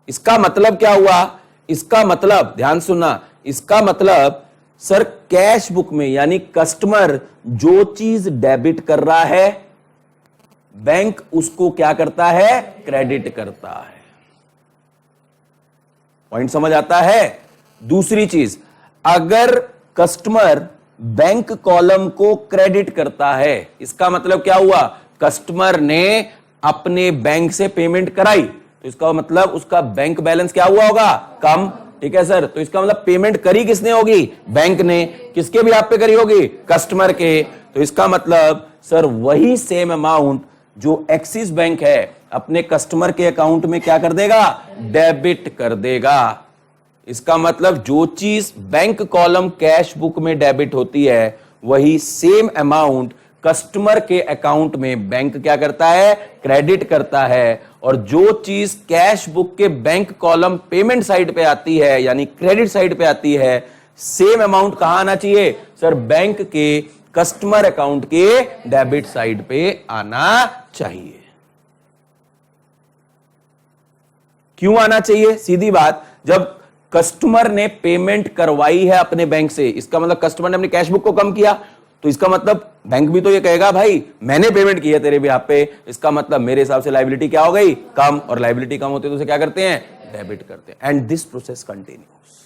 इसका मतलब क्या हुआ? इसका मतलब ध्यान सुनना, इसका मतलब सर कैश बुक में यानी कस्टमर जो चीज डेबिट कर रहा है बैंक उसको क्या करता है? क्रेडिट करता है। पॉइंट समझ आता है? दूसरी चीज, अगर कस्टमर बैंक कॉलम को क्रेडिट करता है, इसका मतलब क्या हुआ? कस्टमर ने अपने बैंक से पेमेंट कराई, तो इसका मतलब उसका बैंक बैलेंस क्या हुआ होगा? कम। ठीक है सर, तो इसका मतलब पेमेंट करी किसने होगी? बैंक ने। किसके भी आप पे करी होगी? कस्टमर के। तो इसका मतलब सर वही सेम अमाउंट जो एक्सिस बैंक है अपने कस्टमर के अकाउंट में क्या कर देगा? डेबिट कर देगा। इसका मतलब जो चीज बैंक कॉलम कैश बुक में डेबिट होती है वही सेम अमाउंट कस्टमर के अकाउंट में बैंक क्या करता है? क्रेडिट करता है। और जो चीज कैश बुक के बैंक कॉलम पेमेंट साइड पे आती है यानी क्रेडिट साइड पे आती है, सेम अमाउंट कहां आना चाहिए? सर बैंक के कस्टमर अकाउंट के डेबिट साइड पे आना चाहिए। क्यों आना चाहिए? सीधी बात, जब कस्टमर ने पेमेंट करवाई है अपने बैंक से, इसका मतलब कस्टमर ने अपनी कैश बुक को कम किया, तो इसका मतलब बैंक भी तो ये कहेगा भाई मैंने पेमेंट की है तेरे भी आप पे, इसका मतलब मेरे हिसाब से लायबिलिटी क्या हो गई? कम। और लायबिलिटी कम होती है तो उसे क्या करते हैं? डेबिट करते हैं। एंड दिस प्रोसेस कंटिन्यूस,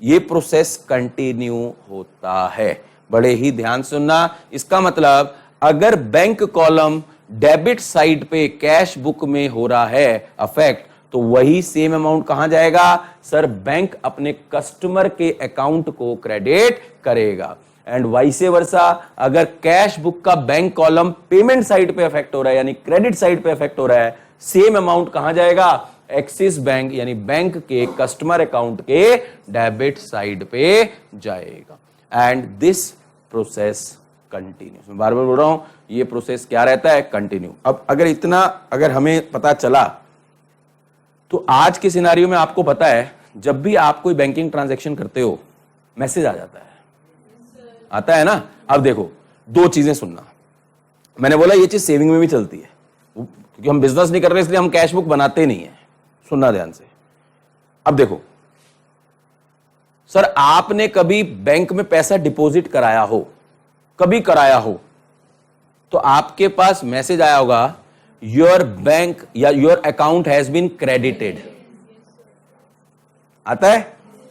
ये प्रोसेस कंटिन्यू होता है। बड़े ही ध्यान सुनना, इसका मतलब अगर बैंक कॉलम डेबिट साइड पे कैश बुक में हो रहा है अफेक्ट, तो वही सेम अमाउंट कहां जाएगा सर, बैंक अपने कस्टमर के अकाउंट को क्रेडिट करेगा। एंड वाइसे वर्सा, अगर कैश बुक का बैंक कॉलम पेमेंट साइड पे अफेक्ट हो रहा है यानी क्रेडिट साइड पे अफेक्ट हो रहा है, सेम अमाउंट कहां जाएगा, एक्सिस बैंक यानी बैंक के कस्टमर अकाउंट के डेबिट साइड पे जाएगा। And this process continuous. मैं बार बार बोल रहा हूं, ये प्रोसेस क्या रहता है, कंटिन्यू। अब अगर हमें पता चला, तो आज के सिनारियो में आपको पता है जब भी आप कोई बैंकिंग ट्रांजैक्शन करते हो मैसेज आ जाता है, आता है ना। अब देखो, दो चीजें सुनना। मैंने बोला ये चीज सेविंग में भी चलती है, क्योंकि हम बिजनेस नहीं कर रहे इसलिए हम कैश बुक बनाते नहीं है। सुनना ध्यान से। अब देखो सर, आपने कभी बैंक में पैसा डिपॉजिट कराया हो, कभी कराया हो, तो आपके पास मैसेज आया होगा, योर बैंक या your account has been credited. आता है?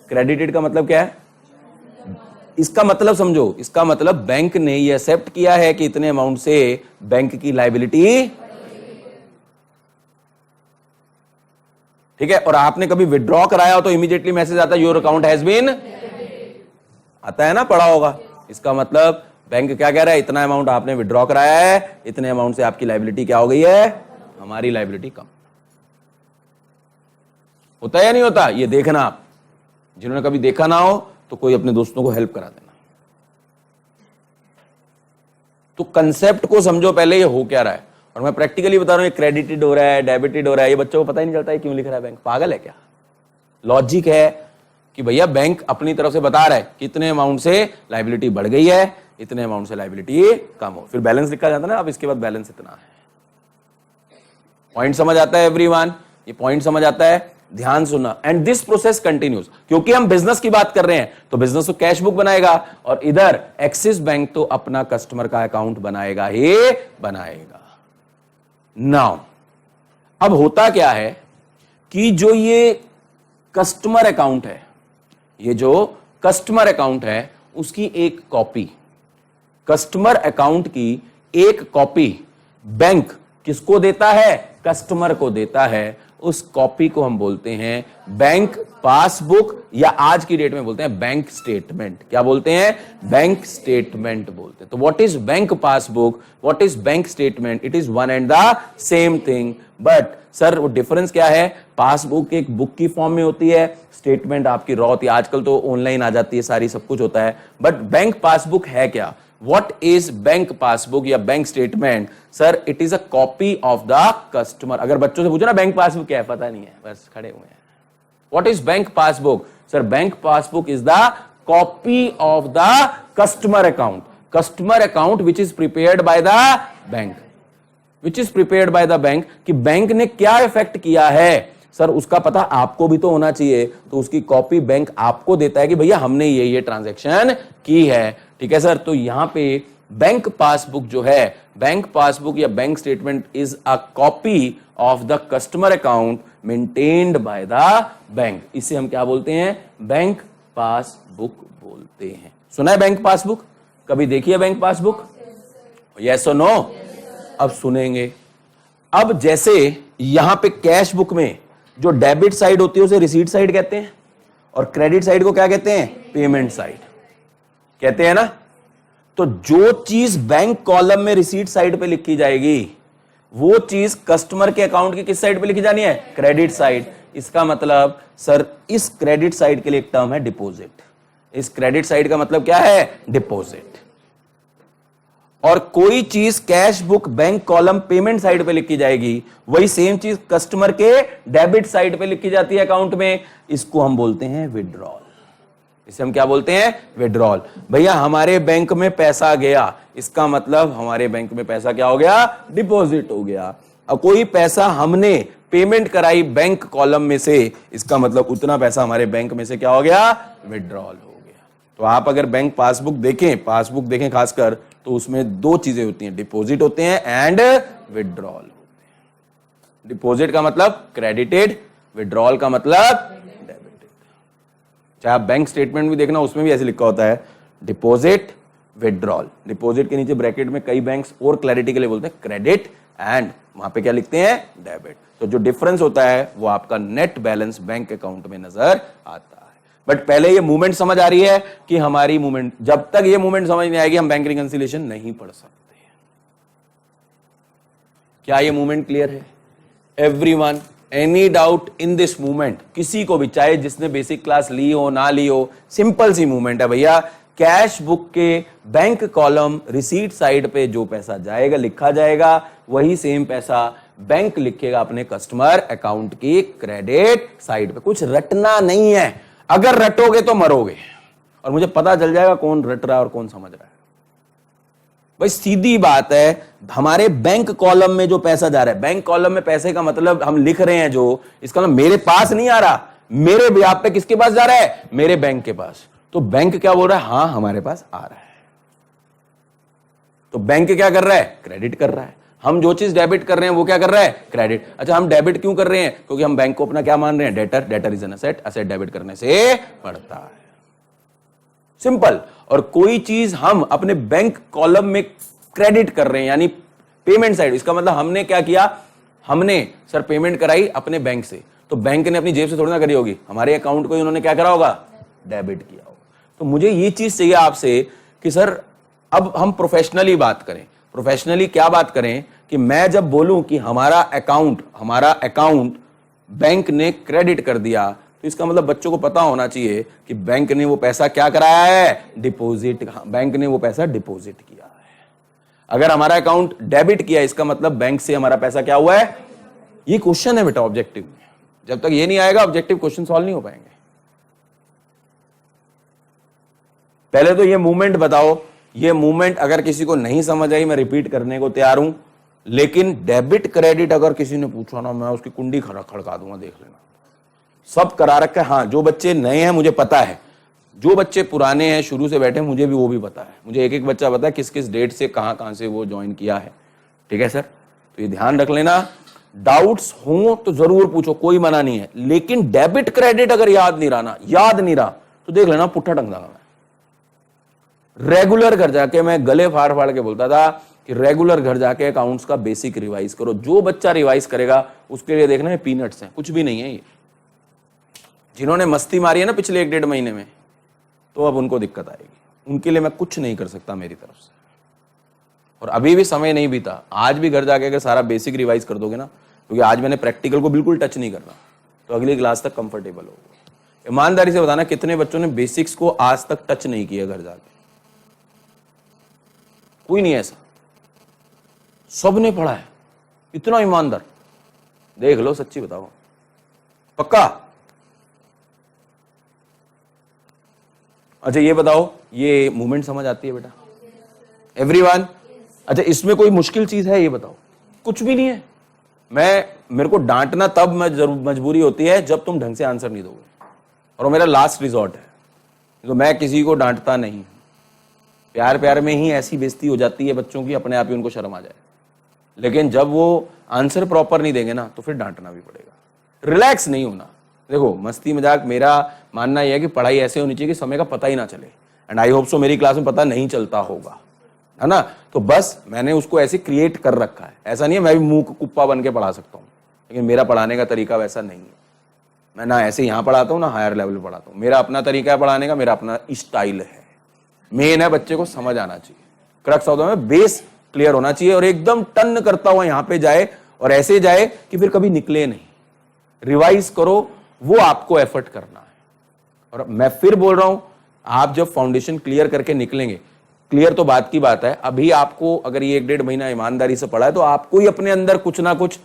क्रेडिटेड का मतलब क्या है? इसका मतलब समझो, इसका मतलब बैंक ने ये एक्सेप्ट किया है कि इतने अमाउंट से बैंक की लायबिलिटी, ठीक है। और आपने कभी विड्रॉ कराया हो तो इमीडिएटली मैसेज आता है योर अकाउंट हैज बीन, आता है ना, पढ़ा होगा। इसका मतलब बैंक क्या कह रहा है, इतना अमाउंट आपने विड्रॉ कराया है, इतने अमाउंट से आपकी लायबिलिटी क्या हो गई है, हमारी लायबिलिटी कम। होता है या नहीं होता? ये देखना आप, जिन्होंने कभी देखा ना हो तो कोई अपने दोस्तों को हेल्प करा देना। तो कंसेप्ट को समझो पहले, ये हो क्या रहा है। और मैं प्रैक्टिकली बता रहा हूं, ये क्रेडिटेड हो रहा है, डेबिटेड हो रहा है, ये बच्चों को पता ही नहीं चलता है क्यों लिख रहा है बैंक। पागल है क्या? लॉजिक है कि भैया बैंक अपनी तरफ से बता रहा है कि इतने अमाउंट से लायबिलिटी बढ़ गई है, इतने अमाउंट से लायबिलिटी कम हो, फिर बैलेंस लिखा जाता है ना, अब इसके बाद बैलेंस इतना है। पॉइंट समझ आता है एवरीवन? ये पॉइंट समझ आता है? ध्यान सुनना। एंड दिस प्रोसेस कंटिन्यूस, क्योंकि हम बिजनेस की बात कर रहे हैं तो बिजनेस तो कैश बुक बनाएगा, और इधर एक्सिस बैंक तो अपना कस्टमर का अकाउंट बनाएगा ही बनाएगा। नाउ अब होता क्या है कि जो ये कस्टमर अकाउंट है, ये जो कस्टमर अकाउंट है उसकी एक कॉपी, कस्टमर अकाउंट की एक कॉपी बैंक किसको देता है, कस्टमर को देता है। उस कॉपी को हम बोलते हैं बैंक पासबुक, या आज की डेट में बोलते हैं बैंक स्टेटमेंट। क्या बोलते हैं? बैंक स्टेटमेंट बोलते हैं। तो what is bank passbook, what is bank statement? It is one and the same thing. But sir वो डिफरेंस क्या है? पासबुक एक बुक की फॉर्म में होती है, स्टेटमेंट आपकी रॉ होती है। आजकल तो ऑनलाइन आ जाती है सारी, सब कुछ होता है। बट बैंक पासबुक है क्या? What is बैंक पासबुक या bank statement? Sir it is a copy of the customer. अगर बच्चों से पूछो ना बैंक पासबुक क्या है, पता नहीं है, बस खड़े हुए हैं। What is bank passbook? Sir bank passbook is the copy of the customer account, customer account which is prepared by the bank, which is prepared by the bank. कि बैंक ने क्या इफेक्ट किया है सर, उसका पता आपको भी तो होना चाहिए। तो उसकी कॉपी बैंक आपको देता है कि भैया हमने ये ट्रांजैक्शन की है, ठीक है सर। तो यहां पे बैंक पासबुक जो है, बैंक पासबुक या bank statement is a copy of the customer account maintained by the bank. इसे हम क्या बोलते हैं? बैंक पासबुक बोलते हैं। सुना है बैंक पासबुक? कभी देखी है बैंक पासबुक? यस और नो? अब सुनेंगे। अब जैसे यहां पे कैश बुक में जो डेबिट साइड होती है उसे रिसीट साइड कहते हैं, और क्रेडिट साइड को क्या कहते हैं? पेमेंट साइड कहते हैं ना। तो जो चीज बैंक कॉलम में रिसीट साइड पे लिखी जाएगी वो चीज कस्टमर के अकाउंट की किस साइड पे लिखी जानी है? Credit side. इसका मतलब सर इस क्रेडिट साइड के लिए एक टर्म है डिपॉजिट। इस क्रेडिट साइड का मतलब क्या है? डिपॉजिट। और कोई चीज cash book bank column payment side पे लिखी जाएगी, वही सेम चीज कस्टमर के डेबिट साइड पे लिखी जाती है अकाउंट में। इसको हम बोलते हैं विड्रॉल। इसे हम क्या बोलते हैं? विड्रॉल। भैया हमारे बैंक में पैसा गया, इसका मतलब हमारे बैंक में पैसा क्या हो गया? डिपॉजिट हो गया। अब कोई पैसा हमने पेमेंट कराई बैंक कॉलम में से, इसका मतलब उतना पैसा हमारे बैंक में से क्या हो गया? विड्रॉल हो गया। तो आप अगर बैंक पासबुक देखें खासकर, तो उसमें दो चीजें होती हैं, डिपॉजिट होते हैं एंड विड्रॉल होते हैं। डिपॉजिट का मतलब क्रेडिटेड, विड्रॉल का मतलब डेबिटेड। चाहे आप बैंक स्टेटमेंट भी देखना, उसमें भी ऐसे लिखा होता है डिपॉजिट विड्रॉल। डिपॉजिट के नीचे ब्रैकेट में कई बैंक्स और क्लैरिटी के लिए बोलते हैं क्रेडिट एंड वहां पे क्या लिखते हैं, डेबिट। तो जो डिफरेंस होता है वो आपका नेट बैलेंस बैंक अकाउंट में नजर आता है। बट पहले ये मूवमेंट समझ आ रही है कि हमारी मूवमेंट, जब तक ये मूवमेंट समझ नहीं आएगी हम बैंक रिकंसिलिएशन नहीं पढ़ सकते। क्या ये मूवमेंट क्लियर है everyone? Any doubt in this movement? किसी को भी, चाहे जिसने बेसिक क्लास ली हो ना ली हो, सिंपल सी मूवमेंट है भैया। कैश बुक के बैंक कॉलम रिसीट साइड पे जो पैसा जाएगा, लिखा जाएगा, वही सेम पैसा बैंक लिखेगा अपने कस्टमर अकाउंट की क्रेडिट साइड पे। कुछ रटना नहीं है, अगर रटोगे तो मरोगे, और मुझे पता चल जाएगा कौन रट रहा है और कौन समझ रहा है। भाई सीधी बात है, हमारे बैंक कॉलम में जो पैसा जा रहा है, बैंक कॉलम में पैसे का मतलब हम लिख रहे हैं जो, इसका मतलब मेरे पास नहीं आ रहा, मेरे ब्याज पे किसके पास जा रहा है, मेरे बैंक के पास। तो बैंक क्या बोल रहा है, हां हमारे पास आ रहा है। तो बैंक क्या कर रहा है, क्रेडिट कर रहा है। हम जो चीज डेबिट कर रहे हैं वो क्या कर रहा है, क्रेडिट। अच्छा, हम डेबिट क्यों कर रहे हैं, क्योंकि हम बैंक को अपना क्या मान रहे हैं, debtor. Debtor is an asset, asset debit करने से बढ़ता है, सिंपल। और कोई चीज हम अपने बैंक कॉलम में क्रेडिट कर रहे हैं, यानी पेमेंट साइड, इसका मतलब हमने क्या किया, हमने सर पेमेंट कराई अपने बैंक से, तो बैंक ने अपनी जेब से थोड़ी ना करी होगी, हमारे अकाउंट को उन्होंने क्या करा होगा, डेबिट किया होगा। तो मुझे ये चीज चाहिए आपसे कि सर अब हम प्रोफेशनली बात करें। प्रोफेशनली क्या बात करें कि मैं जब बोलूं कि हमारा अकाउंट बैंक ने क्रेडिट कर दिया, तो इसका मतलब बच्चों को पता होना चाहिए कि बैंक ने वो पैसा क्या कराया है, डिपॉजिट। बैंक ने वो पैसा डिपॉजिट किया है। अगर हमारा अकाउंट डेबिट किया, इसका मतलब बैंक से हमारा पैसा क्या हुआ है। ये क्वेश्चन है बेटा ऑब्जेक्टिव में, जब तक ये नहीं आएगा ऑब्जेक्टिव क्वेश्चन सॉल्व नहीं हो पाएंगे। पहले तो ये मूवमेंट बताओ, ये मूवमेंट अगर किसी को नहीं समझ आई मैं रिपीट करने को तैयार हूं, लेकिन डेबिट क्रेडिट अगर किसी ने पूछा ना, मैं उसकी कुंडी खड़का दूंगा, देख लेना। सब करा रखा है। हाँ, जो बच्चे नए हैं मुझे पता है, जो बच्चे पुराने हैं शुरू से बैठे मुझे भी वो भी पता है। मुझे एक एक बच्चा पता है किस किस डेट से कहां से वो ज्वाइन किया है। ठीक है सर, तो ये ध्यान रख लेना। डाउट्स हो तो जरूर पूछो, कोई मना नहीं है, लेकिन डेबिट क्रेडिट अगर याद नहीं रहा तो देख लेना पुट्ठा टंग दूंगा मैं। रेगुलर घर जाके, मैं गले फाड़ फाड़ के बोलता था कि रेगुलर घर जाके अकाउंट्स का बेसिक रिवाइज करो। जो बच्चा रिवाइज करेगा उसके लिए देखना है पीनट्स हैं, कुछ भी नहीं है ये। जिन्होंने मस्ती मारी है ना पिछले 1-1.5 महीने में, तो अब उनको दिक्कत आएगी। उनके लिए मैं कुछ नहीं कर सकता मेरी तरफ से, और अभी भी समय नहीं बीता। आज भी घर जाके अगर सारा बेसिक रिवाइज कर दोगे ना, क्योंकि आज मैंने प्रैक्टिकल को बिल्कुल टच नहीं करना, तो अगली क्लास तक कंफर्टेबल होगा। ईमानदारी से बताना कितने बच्चों ने बेसिक्स को आज तक टच नहीं किया घर जाके। कोई नहीं ऐसा, सबने पढ़ा है। इतना ईमानदार, देख लो, सच्ची बताओ, पक्का। अच्छा ये बताओ, ये मूवमेंट समझ आती है बेटा एवरीवन? अच्छा इसमें कोई मुश्किल चीज है ये बताओ? कुछ भी नहीं है। मेरे को डांटना तब मजबूरी होती है जब तुम ढंग से आंसर नहीं दोगे, और वो मेरा लास्ट रिजॉर्ट है। तो मैं किसी को डांटता नहीं, प्यार प्यार में ही ऐसी बेइज्जती हो जाती है बच्चों की, अपने आप ही उनको शर्म आ जाए। लेकिन जब वो आंसर प्रॉपर नहीं देंगे ना, तो फिर डांटना भी पड़ेगा। रिलैक्स नहीं होना। देखो मस्ती मजाक, मेरा मानना यह है कि पढ़ाई ऐसे होनी चाहिए कि समय का पता ही ना चले। एंड आई होप सो मेरी क्लास में पता नहीं चलता होगा, है ना? तो बस मैंने उसको ऐसे क्रिएट कर रखा है। ऐसा नहीं है मैं भी मुंह कुप्पा बन के पढ़ा सकता हूँ, लेकिन मेरा पढ़ाने का तरीका वैसा नहीं है। मैं ना ऐसे यहाँ पढ़ाता हूँ ना हायर लेवल पे पढ़ाता हूँ। मेरा अपना तरीका है पढ़ाने का, मेरा अपना स्टाइल है। मेन है बच्चे को समझ आना चाहिए, क्रक्स होता है बेस क्लियर होना चाहिए, और एकदम टन करता हुआ यहाँ पे जाए, और ऐसे जाए कि फिर कभी निकले नहीं। रिवाइज करो, वो आपको एफर्ट करना है। और मैं फिर बोल रहा हूं, आप जब फाउंडेशन क्लियर करके निकलेंगे, क्लियर तो बात की बात है, अभी आपको अगर ये 1-1.5 महीना ईमानदारी से पढ़ा है, तो आपको ही अपने अंदर कुछ ना कुछ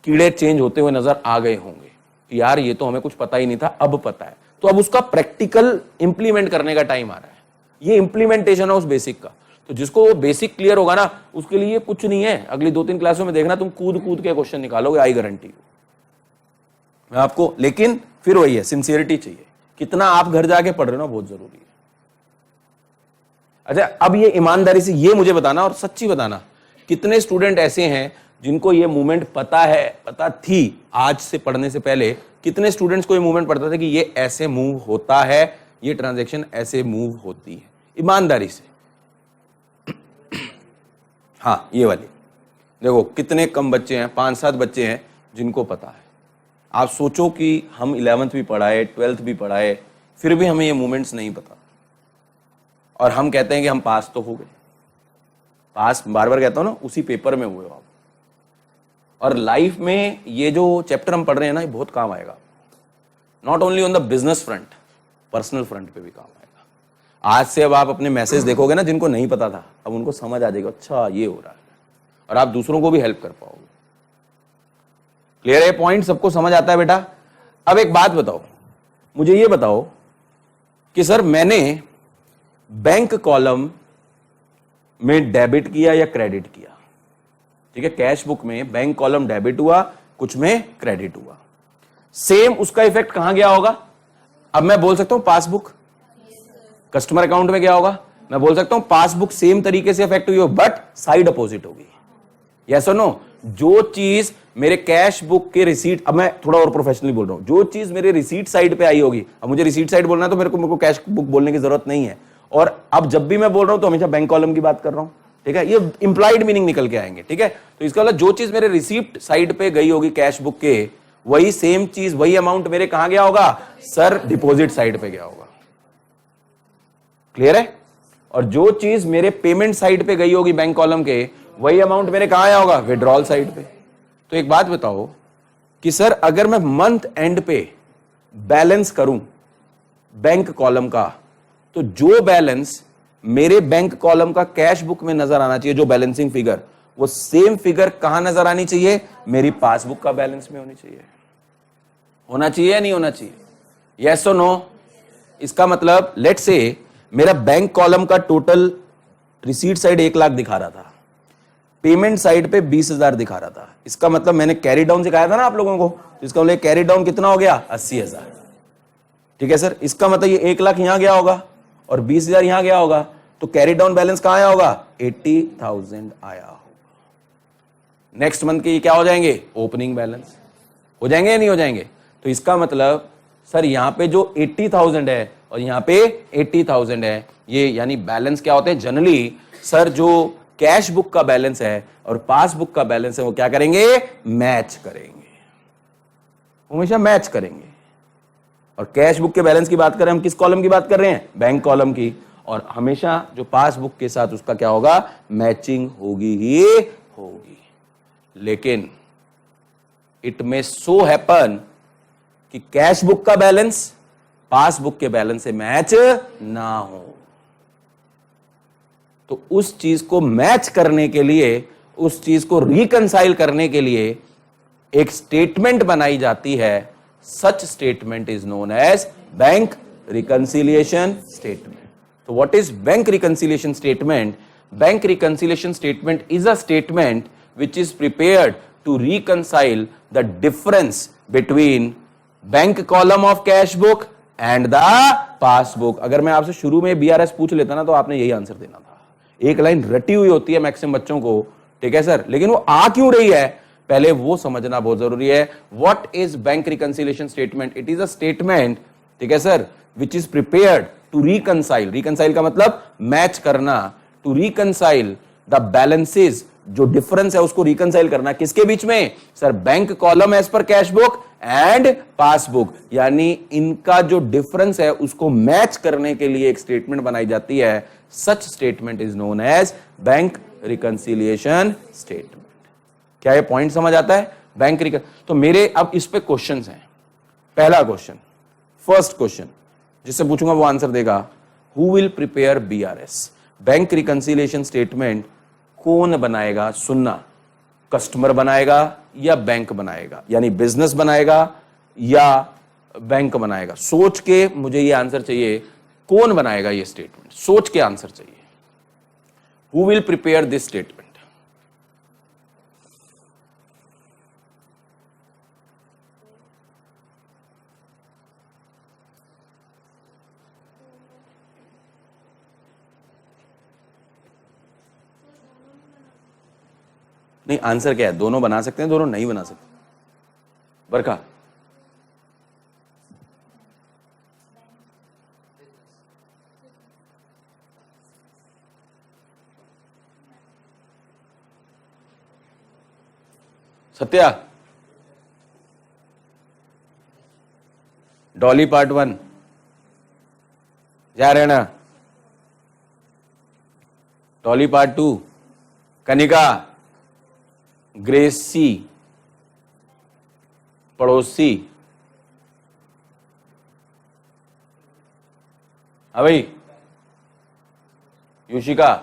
कीड़े चेंज होते हुए नजर आ गए होंगे कि यार ये तो हमें कुछ पता ही नहीं था, अब पता है। तो अब उसका प्रैक्टिकल इंप्लीमेंट करने का टाइम आ रहा है। ये इंप्लीमेंटेशन है उस बेसिक का। तो जिसको वो बेसिक क्लियर होगा ना, उसके लिए कुछ नहीं है। अगली 2-3 क्लासों में देखना, तुम कूद के क्वेश्चन निकालोगे, आई गारंटी हो मैं आपको। लेकिन फिर वही है, सिंसियरिटी चाहिए। कितना आप घर जाके पढ़ रहे हो ना, बहुत जरूरी है। अच्छा अब ये ईमानदारी से ये मुझे बताना, और सच्ची बताना, कितने स्टूडेंट ऐसे हैं जिनको ये मूवमेंट पता थी आज से पढ़ने से पहले? कितने स्टूडेंट्स को ये मूवमेंट पता था कि ये ऐसे मूव होता है, ये ट्रांजैक्शन ऐसे मूव होती है? ईमानदारी से। हाँ ये वाली देखो कितने कम बच्चे हैं, 5-7 बच्चे हैं जिनको पता है। आप सोचो कि हम 11th भी पढ़ाए, 12th भी पढ़ाए, फिर भी हमें ये मूवमेंट्स नहीं पता, और हम कहते हैं कि हम पास तो हो गए। पास बार बार कहता हूं ना, उसी पेपर में हुए हो आप। और लाइफ में ये जो चैप्टर हम पढ़ रहे हैं ना, ये बहुत काम आएगा, not only on the business front, personal front पे भी काम आएगा। आज से अब आप अपने मैसेज देखोगे ना, जिनको नहीं पता था, अब उनको समझ आ जाएगा, अच्छा ये हो रहा है, और आप दूसरों को भी हेल्प कर पाओगे। क्लियर है पॉइंट? सबको समझ आता है बेटा? अब एक बात बताओ, मुझे ये बताओ कि सर मैंने बैंक कॉलम में डेबिट किया या क्रेडिट किया, ठीक है, कैश बुक में बैंक कॉलम डेबिट हुआ, कुछ में क्रेडिट हुआ, सेम उसका इफेक्ट कहां गया होगा? अब मैं बोल सकता हूं पासबुक, कस्टमर अकाउंट में गया होगा, मैं बोल सकता हूं पासबुक सेम तरीके से इफेक्ट हुई हो, बट साइड अपोजिट होगी। यस और नो? जो चीज मेरे कैश बुक के रिसीट, अब मैं थोड़ा और प्रोफेशनली बोल रहा हूं, जो चीज मेरे रिसीट साइड पे आई होगी, अब मुझे रिसीट साइड बोलना है तो मेरे को कैश बुक बोलने की जरूरत नहीं है, और अब जब भी मैं बोल रहा हूं तो हमेशा बैंक कॉलम की बात कर रहा हूं, ठीक है, ये इंप्लाइड मीनिंग निकल के आएंगे, ठीक है। तो इसका मतलब जो चीज मेरे रिसीप्ट साइड पे गई होगी कैश बुक के, वही सेम चीज, वही अमाउंट मेरे कहां गया होगा? सर डिपॉजिट साइड पे गया होगा। क्लियर है? और जो चीज मेरे पेमेंट साइड पे गई होगी बैंक कॉलम के, वही अमाउंट मेरे कहां आया होगा? विड्रॉल साइड पे। तो एक बात बताओ कि सर अगर मैं मंथ एंड पे बैलेंस करूं बैंक कॉलम का, तो जो बैलेंस मेरे बैंक कॉलम का कैश बुक में नजर आना चाहिए, जो बैलेंसिंग फिगर, वो सेम फिगर कहां नजर आनी चाहिए? मेरी पासबुक का बैलेंस में होनी चाहिए। होना चाहिए या नहीं होना चाहिए? यस और नो? इसका मतलब लेट से मेरा बैंक कॉलम का टोटल रिसीट साइड 1 लाख दिखा रहा था, पेमेंट साइड पे 20,000 दिखा रहा था, इसका मतलब मैंने कैरी डाउन सिखाया था ना आप लोगों को, तो इसका मतलब कैरी डाउन कितना हो गया? 80,000। ठीक है सर, इसका मतलब ये 1 लाख यहां गया होगा और 20,000 यहां गया होगा, तो कैरी डाउन बैलेंस कहां आया होगा? 80,000 आया होगा। नेक्स्ट मंथ के ये क्या हो जाएंगे? ओपनिंग बैलेंस हो जाएंगे या नहीं हो जाएंगे? तो इसका मतलब सर यहां पे जो 80,000 है और यहां पे 80,000 है, ये यानी बैलेंस क्या होते हैं जनरली? सर जो कैश बुक का बैलेंस है और पासबुक का बैलेंस है, वो क्या करेंगे? मैच करेंगे, हमेशा मैच करेंगे। और कैश बुक के बैलेंस की बात करें, हम किस कॉलम की बात कर रहे हैं? बैंक कॉलम की। और हमेशा जो पासबुक के साथ उसका क्या होगा? मैचिंग होगी ही होगी। लेकिन इट मे सो हैपन कि कैश बुक का बैलेंस पासबुक के बैलेंस से मैच ना हो, तो उस चीज को मैच करने के लिए, उस चीज को रिकंसाइल करने के लिए एक स्टेटमेंट बनाई जाती है। Such statement is known as bank reconciliation statement. तो what is bank reconciliation statement? Bank reconciliation statement is a statement which is prepared to reconcile the difference between bank column of cash book and the passbook। अगर मैं आपसे शुरू में BRS पूछ लेता ना, तो आपने यही आंसर देना था। एक लाइन रटी हुई होती है मैक्सिमम बच्चों को, ठीक है सर, लेकिन वो आ क्यों रही है, पहले वो समझना बहुत जरूरी है। What is bank reconciliation statement? It is a statement, ठीक है sir, which is prepared to reconcile, reconcile का मतलब मैच करना, टू रिकंसाइल द बैलेंसेस, जो डिफरेंस है उसको रिकंसाइल करना, किसके बीच में? Sir bank column as per cash book and passbook, यानी इनका जो डिफरेंस है उसको मैच करने के लिए एक स्टेटमेंट बनाई जाती है। Such statement is known as bank reconciliation statement. क्या ये पॉइंट समझ आता है? बैंक तो मेरे अब इस पे क्वेश्चंस हैं। पहला क्वेश्चन, फर्स्ट क्वेश्चन जिससे पूछूंगा वो आंसर देगा, who will prepare BRS? Bank reconciliation statement कौन बनाएगा? सुनना, कस्टमर बनाएगा या बैंक बनाएगा, यानी बिजनेस बनाएगा या बैंक बनाएगा? सोच के मुझे ये आंसर चाहिए, कौन बनाएगा ये स्टेटमेंट? सोच के आंसर चाहिए। Who will prepare this statement? नहीं, आंसर क्या है? दोनों बना सकते हैं, दोनों नहीं बना सकते। बरका, सत्या, डॉली पार्ट 1 जा रहे हैं ना, डॉली पार्ट 2, कनिका, ग्रेसी, पड़ोसी। हाँ भाई, Yushika,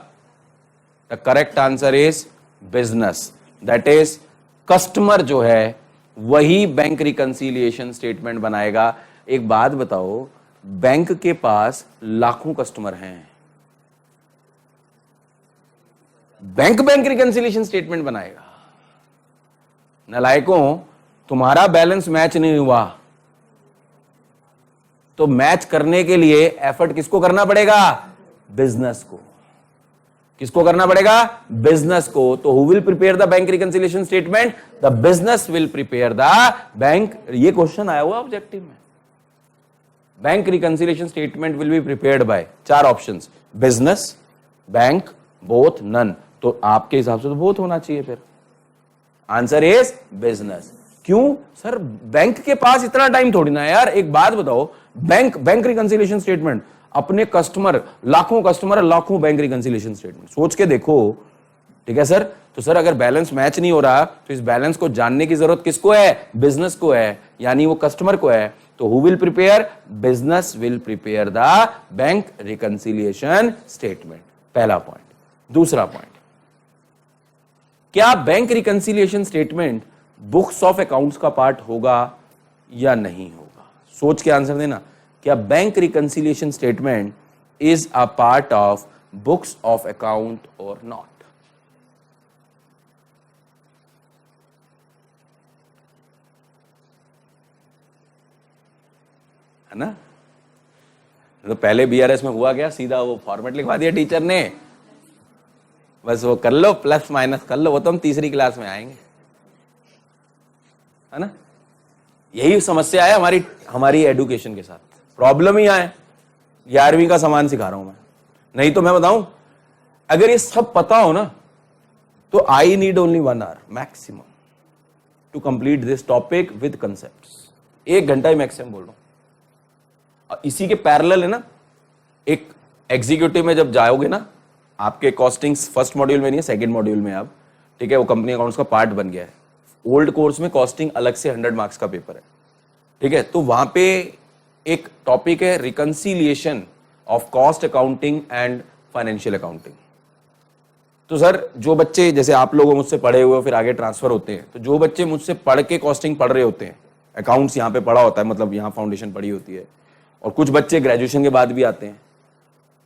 the correct answer is business, that is customer जो है वही बैंक रिकंसिलिएशन स्टेटमेंट बनाएगा। एक बात बताओ, बैंक के पास लाखों कस्टमर हैं, बैंक रिकंसिलिएशन स्टेटमेंट बनाएगा? नलायकों, तुम्हारा बैलेंस मैच नहीं हुआ तो मैच करने के लिए एफर्ट किसको करना पड़ेगा? बिजनेस को। किसको करना पड़ेगा? बिजनेस को। तो who will prepare the bank reconciliation statement? The business will prepare the bank. ये क्वेश्चन आया हुआ ऑब्जेक्टिव में। Bank reconciliation statement will be prepared by 4 options, business, bank, both, none. तो आपके हिसाब से तो बोथ होना चाहिए, फिर आंसर इज बिजनेस। क्यों सर? बैंक के पास इतना टाइम थोड़ी ना है यार। एक बात बताओ, बैंक रिकंसिलिएशन स्टेटमेंट, अपने कस्टमर, लाखों कस्टमर, लाखों बैंक रिकंसिलिएशन स्टेटमेंट, सोच के देखो। ठीक है सर? तो सर अगर बैलेंस मैच नहीं हो रहा तो इस बैलेंस को जानने की जरूरत किसको है? बिजनेस को है, यानी वो कस्टमर को है। तो who will prepare? Business will prepare the bank reconciliation statement. पहला पॉइंट। दूसरा पॉइंट, क्या bank reconciliation statement books of accounts का पार्ट होगा या नहीं होगा? सोच के आंसर देना। क्या bank reconciliation statement is a part of books of account और नॉट? है ना? तो पहले बीआरएस में हुआ क्या, सीधा वो फॉर्मेट लिखवा दिया टीचर ने, बस वो कर लो, प्लस माइनस कर लो, वो तो हम तीसरी क्लास में आएंगे। है ना? यही समस्या है हमारी एजुकेशन के साथ। प्रॉब्लम ही आए 11वीं का सामान सिखा रहा हूं मैं। नहीं तो मैं बताऊं, अगर ये सब पता हो ना तो I need only 1 hour maximum to complete this topic with concepts. 1 घंटा ही मैक्सिमम बोल रहा हूं। इसी के पैरेलल है ना, एक एग्जीक्यूटिव में जब जाओगे ना, आपके कॉस्टिंग्स फर्स्ट मॉड्यूल में नहीं है, सेकंड मॉड्यूल में आप, ठीक है, वो कंपनी अकाउंट्स का पार्ट बन गया है। ओल्ड कोर्स में कॉस्टिंग अलग से 100 मार्क्स का पेपर है। ठीक है, तो वहां पे एक टॉपिक है reconciliation of cost accounting and financial accounting. तो सर जो बच्चे, जैसे आप लोग मुझसे पढ़े हुए फिर आगे ट्रांसफर होते हैं, तो जो बच्चे मुझसे पढ़ के कॉस्टिंग पढ़ रहे होते हैं, अकाउंट्स यहाँ पे पढ़ा होता है, मतलब यहाँ फाउंडेशन पढ़ी होती है, और कुछ बच्चे ग्रेजुएशन के बाद भी आते हैं,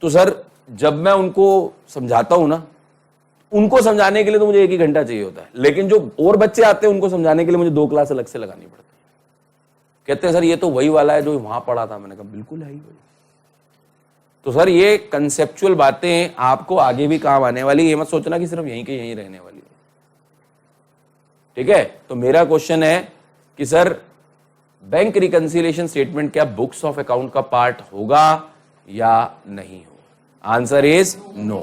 तो सर जब मैं उनको समझाता हूं ना, उनको समझाने के लिए तो मुझे 1 ही घंटा चाहिए होता है, लेकिन जो और बच्चे आते हैं उनको समझाने के लिए मुझे 2 क्लास अलग से लगानी पड़ती है। कहते हैं सर ये तो वही वाला है जो वहां पढ़ा था। मैंने कहा बिल्कुल है ही वही। तो सर ये कंसेप्चुअल बातें आपको आगे भी काम आने वाली, ये मत सोचना कि सिर्फ यहीं के यहीं रहने वाली है। ठीक है, तो मेरा क्वेश्चन है कि सर बैंक रिकंसिलिएशन स्टेटमेंट क्या बुक्स ऑफ अकाउंट का पार्ट होगा या नहीं होगा? Answer is no.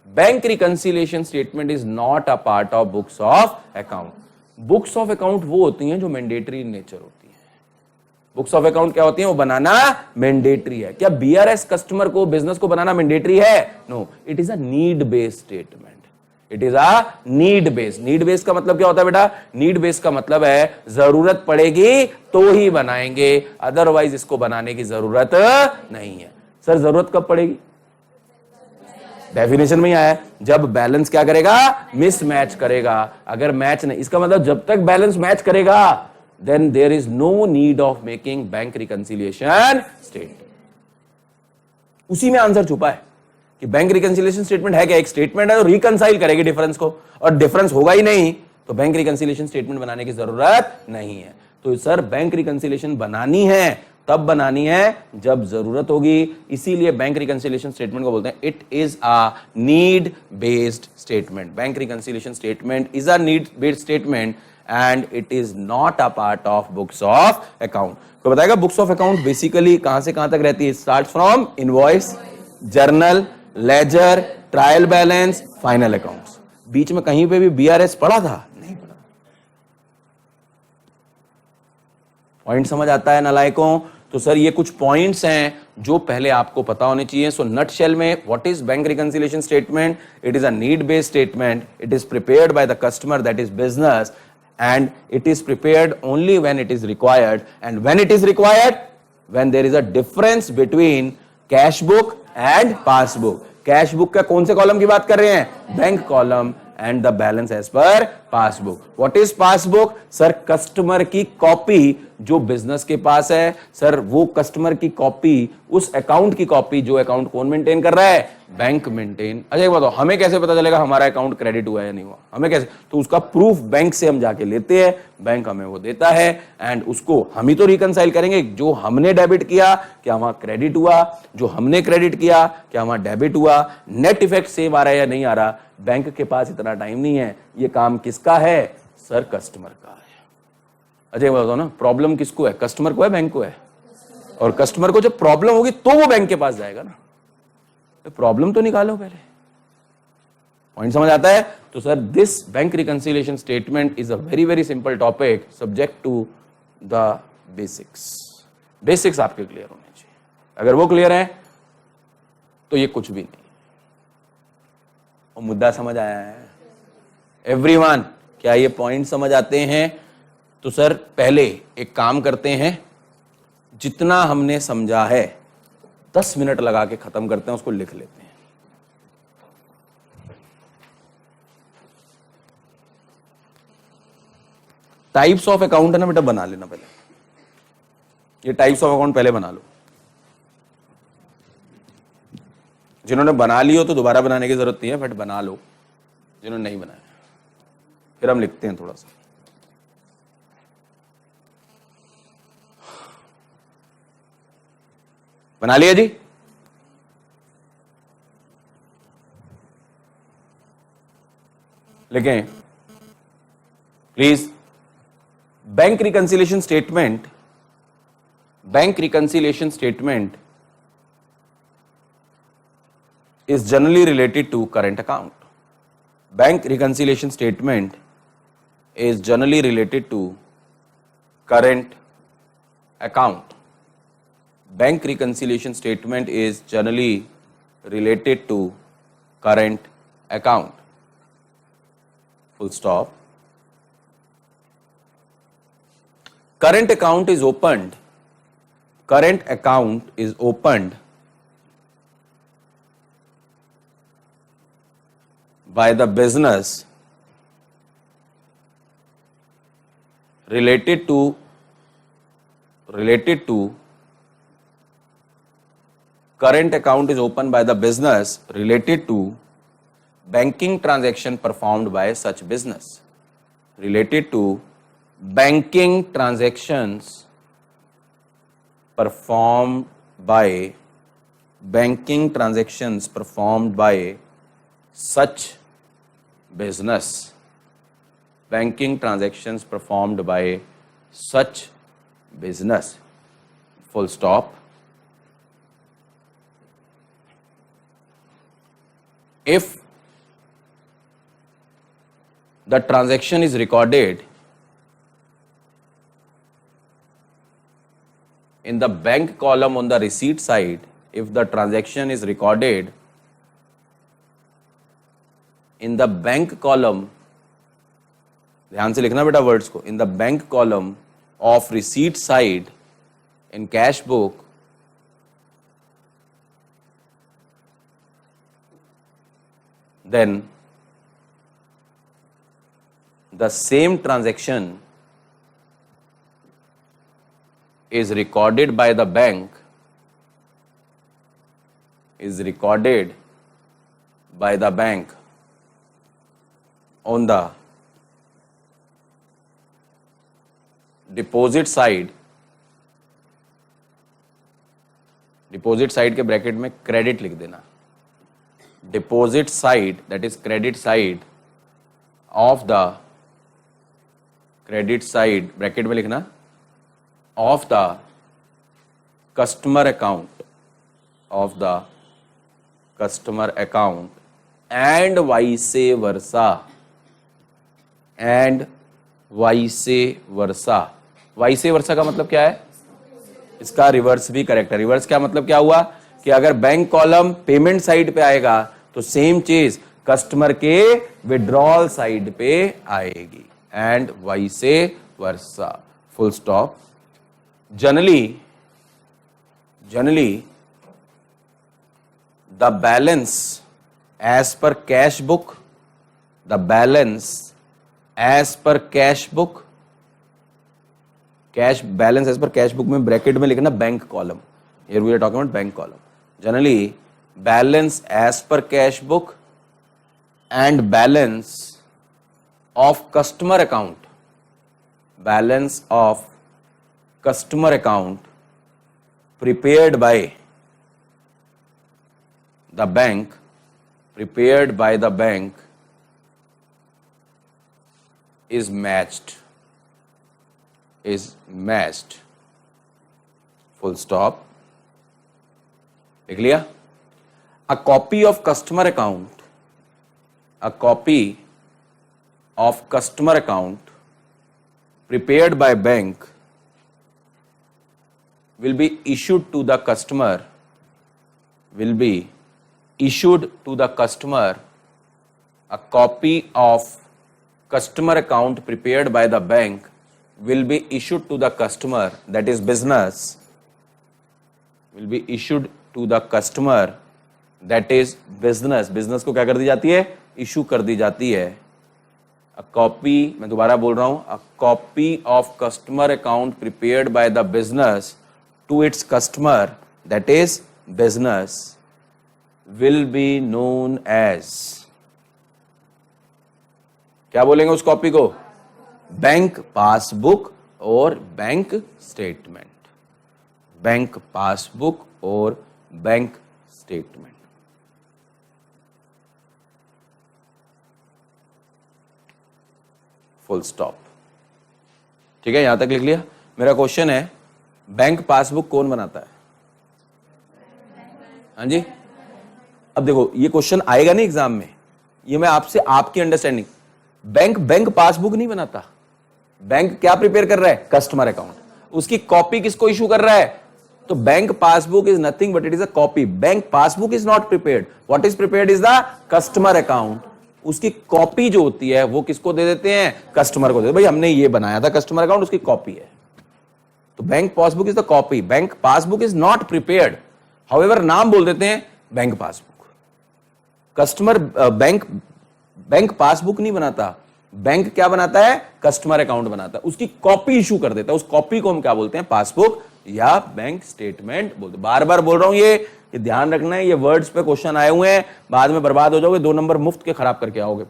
Bank reconciliation statement is not a part of books of account. Books of account वो होती हैं जो मैंडेटरी इन नेचर होती है। बुक्स ऑफ अकाउंट क्या होती हैं? वो बनाना मैंडेटरी है। क्या बीआरएस कस्टमर को, बिजनेस को बनाना मैंडेटरी है? No, it is a need based statement. It is a need based. Need based का मतलब क्या होता है बेटा? नीड बेस्ड का मतलब है जरूरत पड़ेगी तो ही बनाएंगे, अदरवाइज इसको बनाने की जरूरत नहीं है। सर जरूरत कब पड़ेगी? डेफिनेशन में ही आया है, जब बैलेंस क्या करेगा? मिसमैच करेगा। अगर मैच नहीं, इसका मतलब जब तक बैलेंस मैच करेगा then there is no need of making bank reconciliation statement. उसी में आंसर छुपा है कि बैंक रिकंसिलिएशन स्टेटमेंट है क्या? एक स्टेटमेंट है जो रिकंसाइल करेगी डिफरेंस को, और डिफरेंस होगा ही नहीं तो बैंक रिकंसिलिएशन स्टेटमेंट बनाने की जरूरत नहीं है। तो सर बैंक रिकंसिलिएशन बनानी है तब बनानी है जब जरूरत होगी, इसीलिए बैंक रिकंसिलिएशन स्टेटमेंट को बोलते हैं it is a need based statement. Bank reconciliation statement is a need based statement and it is not a part of books of account. तो बताएगा बुक्स ऑफ अकाउंट बेसिकली कहां से कहां तक रहती है? Start from invoice, journal, ledger, trial balance, final accounts. बीच में कहीं पे भी बीआरएस पढ़ा था? नहीं पढ़ा। पॉइंट समझ आता है नालायकों? तो सर ये कुछ पॉइंट्स हैं जो पहले आपको पता होने चाहिए. सो नटशेल में what is bank reconciliation statement? It is a need based statement. It is prepared by the customer, that is business, and it is prepared only when it is required. And when it is required, when there is a difference between cash book and passbook. Cash book का कौन से column की बात कर रहे हैं? Bank column. And the balance as per passbook. What is passbook? Sir customer की copy जो बिजनेस के पास है. सर वो कस्टमर की कॉपी, उस अकाउंट की कॉपी जो अकाउंट कौन मेंटेन कर रहा है? Bank maintain. अच्छा बताओ, हमें कैसे पता चलेगा हमारा अकाउंट क्रेडिट हुआ है या नहीं हुआ? हमें कैसे? तो उसका प्रूफ बैंक से हम जाके लेते हैं, बैंक हमें वो देता है, एंड उसको हम ही तो रिकंसाइल करेंगे. जो हमने डेबिट किया क्या वहां क्रेडिट हुआ? जो हमने क्रेडिट किया क्या वहां डेबिट हुआ? नेट इफेक्ट सेम आ रहा है या नहीं आ रहा? बैंक के पास इतना टाइम नहीं है. ये काम किसका है? सर कस्टमर का है. अजय बताओ ना, प्रॉब्लम किसको है? कस्टमर को है, बैंक को है? और कस्टमर को जब प्रॉब्लम होगी तो वो बैंक के पास जाएगा ना. तो प्रॉब्लम तो निकालो पहले. पॉइंट समझ आता है? तो sir this bank reconciliation statement is a very very simple topic subject to the basics. Basics आपके क्लियर होने चाहिए. अगर वो क्लियर है तो ये कुछ भी नहीं. और मुद्दा समझ आया है एवरीवन? क्या ये पॉइंट समझ आते हैं? तो सर पहले एक काम करते हैं, जितना हमने समझा है 10 मिनट लगा के खत्म करते हैं, उसको लिख लेते हैं. टाइप्स ऑफ अकाउंट है ना बेटा, बना लेना पहले. ये टाइप्स ऑफ अकाउंट पहले बना लो. जिन्होंने बना ली हो तो दोबारा बनाने की जरूरत नहीं है, बट बना लो. जिन्होंने नहीं बनाया फिर हम लिखते हैं थोड़ा सा. बना लिया जी? लिखें please. Bank reconciliation statement, bank reconciliation statement is generally related to current account. Bank reconciliation statement is generally related to current account. Bank reconciliation statement is generally related to current account. Full stop. Current account is opened. Current account is opened by the business related to current account is opened by the business related to banking transaction performed by such business. Related to banking transactions performed by such business. Banking transactions performed by such business. Full stop. If the transaction is recorded in the bank column on the receipt side, if the transaction is recorded in the bank column, ध्यान से लिखना बेटा words को, in the bank column of receipt side in cash book, then the same transaction is recorded by the bank, on the deposit side के bracket में credit लिख देना. Deposit side, that is credit side of the, credit side bracket में लिखना, of the customer account, of the customer account and vice versa, vice versa का मतलब क्या है? इसका रिवर्स भी करेक्ट है। रिवर्स क्या मतलब क्या हुआ कि अगर बैंक कॉलम पेमेंट साइड पे आएगा तो सेम चीज कस्टमर के विड्रॉल साइड पे आएगी, and vice versa, full stop. Generally the balance as per cash book, the balance as per cash book, cash balance as per cash book में bracket में लिखना bank column, here we are talking about bank column. Generally balance as per cash book and balance of customer account, balance of customer account prepared by the bank, prepared by the bank is matched, full stop। लिख लिया? A copy of customer account, a copy of customer account prepared by bank will be issued to the customer, will be issued to the customer, a copy of customer account prepared by the bank will be issued to the customer, that is business, will be issued to the customer, that is business। business को क्या कर दी जाती है? Issue कर दी जाती है। a copy, मैं दोबारा बोल रहा हूं, a copy of customer account prepared by the business to its customer, that is business, will be known as, क्या बोलेंगे उस कॉपी को? बैंक पासबुक और बैंक स्टेटमेंट, बैंक पासबुक और बैंक स्टेटमेंट। Full stop. ठीक है, यहां तक लिख लिया? मेरा क्वेश्चन है, बैंक पासबुक कौन बनाता है? हाँ जी, अब देखो ये क्वेश्चन आएगा नहीं एग्जाम में, ये मैं आपसे आपकी अंडरस्टैंडिंग, बैंक पासबुक नहीं बनाता। बैंक क्या प्रिपेयर कर रहा है? Customer account. उसकी कॉपी किसको इशू कर रहा है? तो bank passbook is nothing but it is a copy. Bank passbook is not prepared, what is prepared is the customer account. उसकी कॉपी जो होती है वो किसको दे देते हैं? कस्टमर को दे, भाई हमने ये बनाया था कस्टमर अकाउंट, उसकी कॉपी है। तो bank passbook is the copy, bank passbook is not prepared, however नाम बोल देते हैं bank passbook. Customer bank passbook नहीं बनाता, बैंक क्या बनाता है? कस्टमर अकाउंट बनाता है, उसकी कॉपी इशू कर देता है। उस कॉपी को हम क्या बोलते हैं? पासबुक या बैंक स्टेटमेंट बोलते हैं। बार बार बोल रहा हूं, ये ध्यान रखना है, ये वर्ड्स पे क्वेश्चन आए हुए हैं, बाद में बर्बाद हो जाओगे, 2 नंबर मुफ्त के खराब करके आओगे।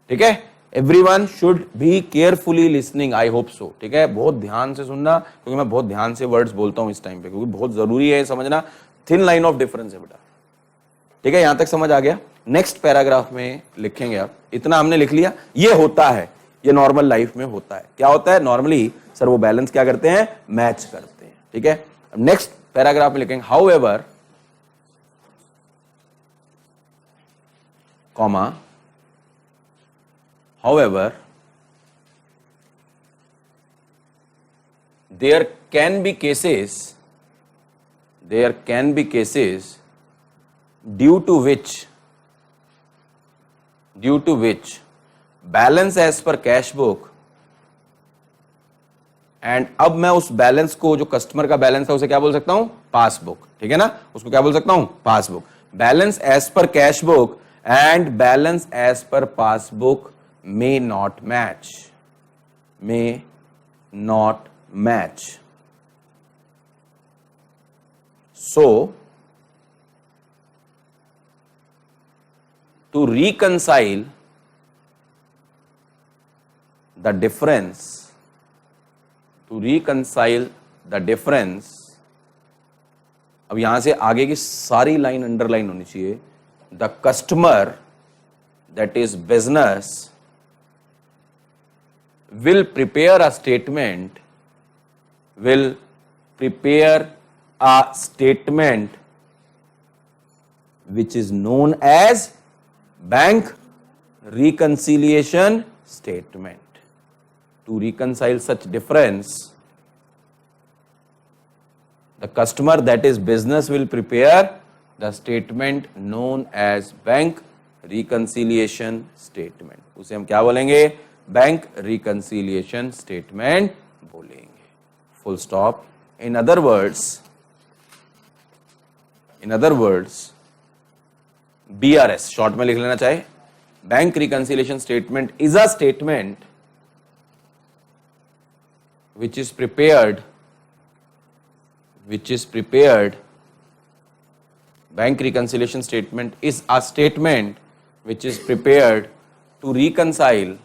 ठीक है, everyone should be carefully listening, I hope so. ठीक है, बहुत ध्यान से सुनना, क्योंकि मैं बहुत ध्यान से वर्ड्स बोलता हूं इस टाइम पे, क्योंकि बहुत जरूरी है समझना, थिन लाइन ऑफ डिफरेंस है बेटा। ठीक है, यहां तक समझ आ गया? नेक्स्ट पैराग्राफ में लिखेंगे आप, इतना हमने लिख लिया। ये होता है, ये नॉर्मल लाइफ में होता है। क्या होता है? नॉर्मली सर वो बैलेंस क्या करते हैं? मैच करते हैं। ठीक है, अब नेक्स्ट पैराग्राफ में लिखेंगे, however, comma, however there can be cases due to which balance as per cash book, and अब मैं उस बैलेंस को, जो कस्टमर का बैलेंस है, उसे क्या बोल सकता हूं? पासबुक। ठीक है ना, उसको क्या बोल सकता हूं? Passbook. Balance as per cash book and balance as per passbook may not match, so to reconcile the difference, अब यहां से आगे की सारी लाइन अंडरलाइन होनी चाहिए। The customer, that is business, will prepare a statement which is known as bank reconciliation statement. to reconcile such difference, the customer, that is business, will prepare the statement known as bank reconciliation statement. उसे हम क्या बोलेंगे? Bank reconciliation statement बोलेंगे. Full stop. In other words, BRS short में लिख लेना चाहे, bank reconciliation statement is a statement which is prepared, bank reconciliation statement is a statement which is prepared to reconcile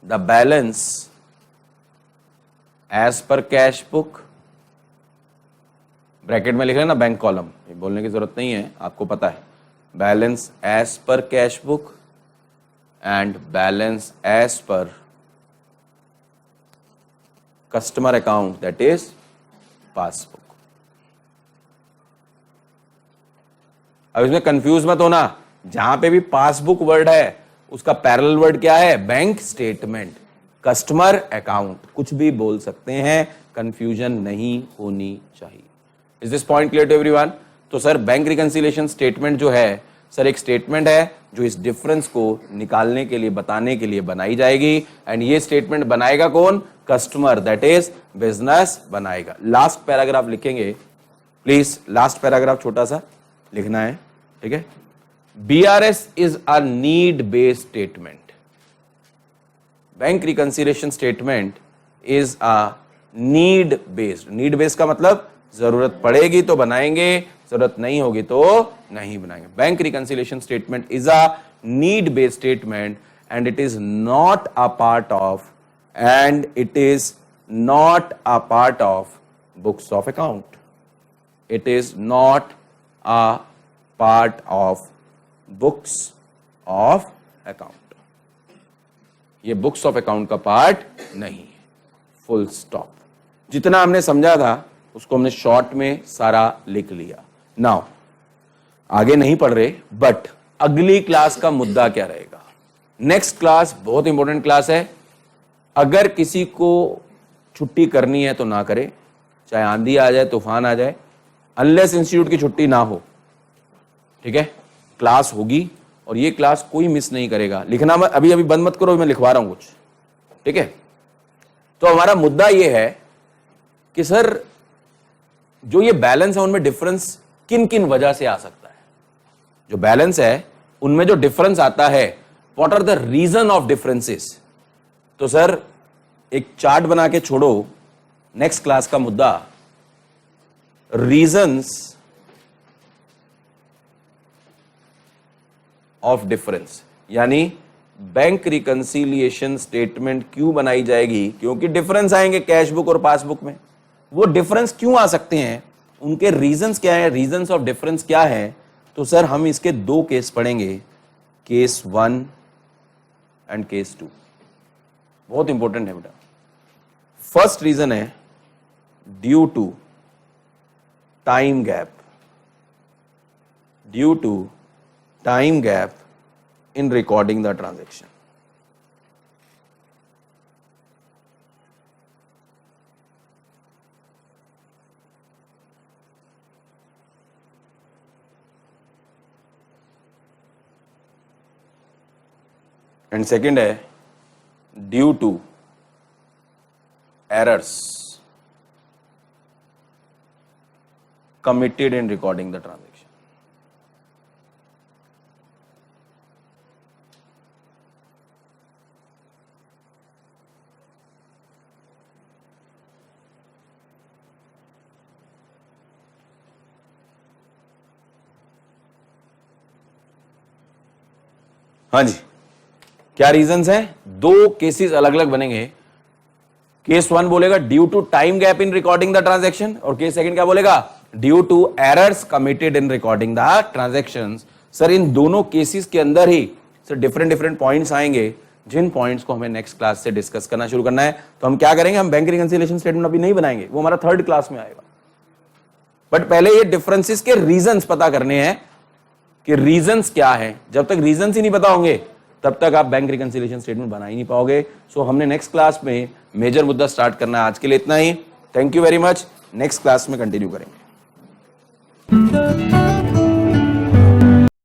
the balance as per cash book. Bracket में लिख लेना bank column, ये बोलने की जरूरत नहीं है, आपको पता है. Balance as per cash book and balance as per customer account, that is passbook. अब इसमें कंफ्यूज मत होना, जहां पे भी पासबुक वर्ड है उसका पैरेलल वर्ड क्या है? Bank statement. कस्टमर अकाउंट कुछ भी बोल सकते हैं, कंफ्यूजन नहीं होनी चाहिए. Is this point clear to everyone? तो सर बैंक रिकंसिलिएशन स्टेटमेंट जो है सर एक स्टेटमेंट है जो इस डिफरेंस को निकालने के लिए, बताने के लिए बनाई जाएगी. एंड ये स्टेटमेंट बनाएगा कौन? कस्टमर, दैट इज बिजनेस बनाएगा. लास्ट पैराग्राफ लिखेंगे प्लीज, लास्ट पैराग्राफ छोटा सा लिखना है, ठीक है. BRS is a need based statement. Bank reconciliation statement is a need based. Need based का मतलब जरूरत पड़ेगी तो बनाएंगे, जरूरत नहीं होगी तो नहीं बनाएंगे. Bank reconciliation statement is a need based statement and it is not a part of books of account. It is not a part of books of account. ये बुक्स ऑफ अकाउंट का पार्ट नहीं है. Full stop. जितना हमने समझा था उसको हमने शॉर्ट में सारा लिख लिया. नाउ आगे नहीं पढ़ रहे, बट अगली क्लास का मुद्दा क्या रहेगा? नेक्स्ट क्लास बहुत इंपॉर्टेंट क्लास है. अगर किसी को छुट्टी करनी है तो ना करे, चाहे आंधी आ जाए, तूफान आ जाए, अनलेस इंस्टीट्यूट की छुट्टी ना हो, ठीक है. क्लास होगी और ये क्लास कोई मिस नहीं करेगा. लिखना मत, अभी बंद मत करो, मैं लिखवा रहा हूं कुछ, ठीक है. तो हमारा मुद्दा ये है कि सर जो ये बैलेंस है उनमें डिफरेंस किन किन वजह से आ सकता है. जो बैलेंस है उनमें जो डिफरेंस आता है, what are the reason of differences. तो सर एक चार्ट बना के छोड़ो, नेक्स्ट क्लास का मुद्दा रीजंस ऑफ डिफरेंस, यानी बैंक रिकंसिलिएशन स्टेटमेंट क्यों बनाई जाएगी? क्योंकि डिफरेंस आएंगे कैश बुक और पासबुक में. वो डिफरेंस क्यों आ सकते हैं, उनके रीजंस क्या है, रीजंस ऑफ डिफरेंस क्या है. तो सर हम इसके दो केस पढ़ेंगे, केस 1 एंड केस 2. बहुत इंपॉर्टेंट है बेटा. फर्स्ट रीजन है due to time gap. Due to time gap in recording the transaction. And second है due to errors committed in recording the transaction. हाँ जी, क्या रीजंस हैं? दो केसेस अलग अलग बनेंगे. केस 1 बोलेगा due to time gap in recording the transaction, और केस सेकंड क्या बोलेगा? Due to errors committed in recording the transactions. Sir इन दोनों केसेस के अंदर ही सर डिफरेंट पॉइंट्स आएंगे, जिन पॉइंट्स को हमें नेक्स्ट क्लास से डिस्कस करना शुरू करना है. तो हम क्या करेंगे, हम बैंक रिकंसिलिएशन स्टेटमेंट अभी नहीं बनाएंगे, वो हमारा थर्ड क्लास में आएगा. बट पहले ये डिफरेंसेस के रीजंस पता करने हैं कि रीजंस क्या है। जब तक रीजंस ही नहीं पता होंगे तब तक आप बैंक रिकंसिलिएशन स्टेटमेंट बना ही नहीं पाओगे। सो हमने नेक्स्ट क्लास में मेजर मुद्दा स्टार्ट करना है। आज के लिए इतना ही। Thank you very much. Next class में कंटिन्यू करेंगे।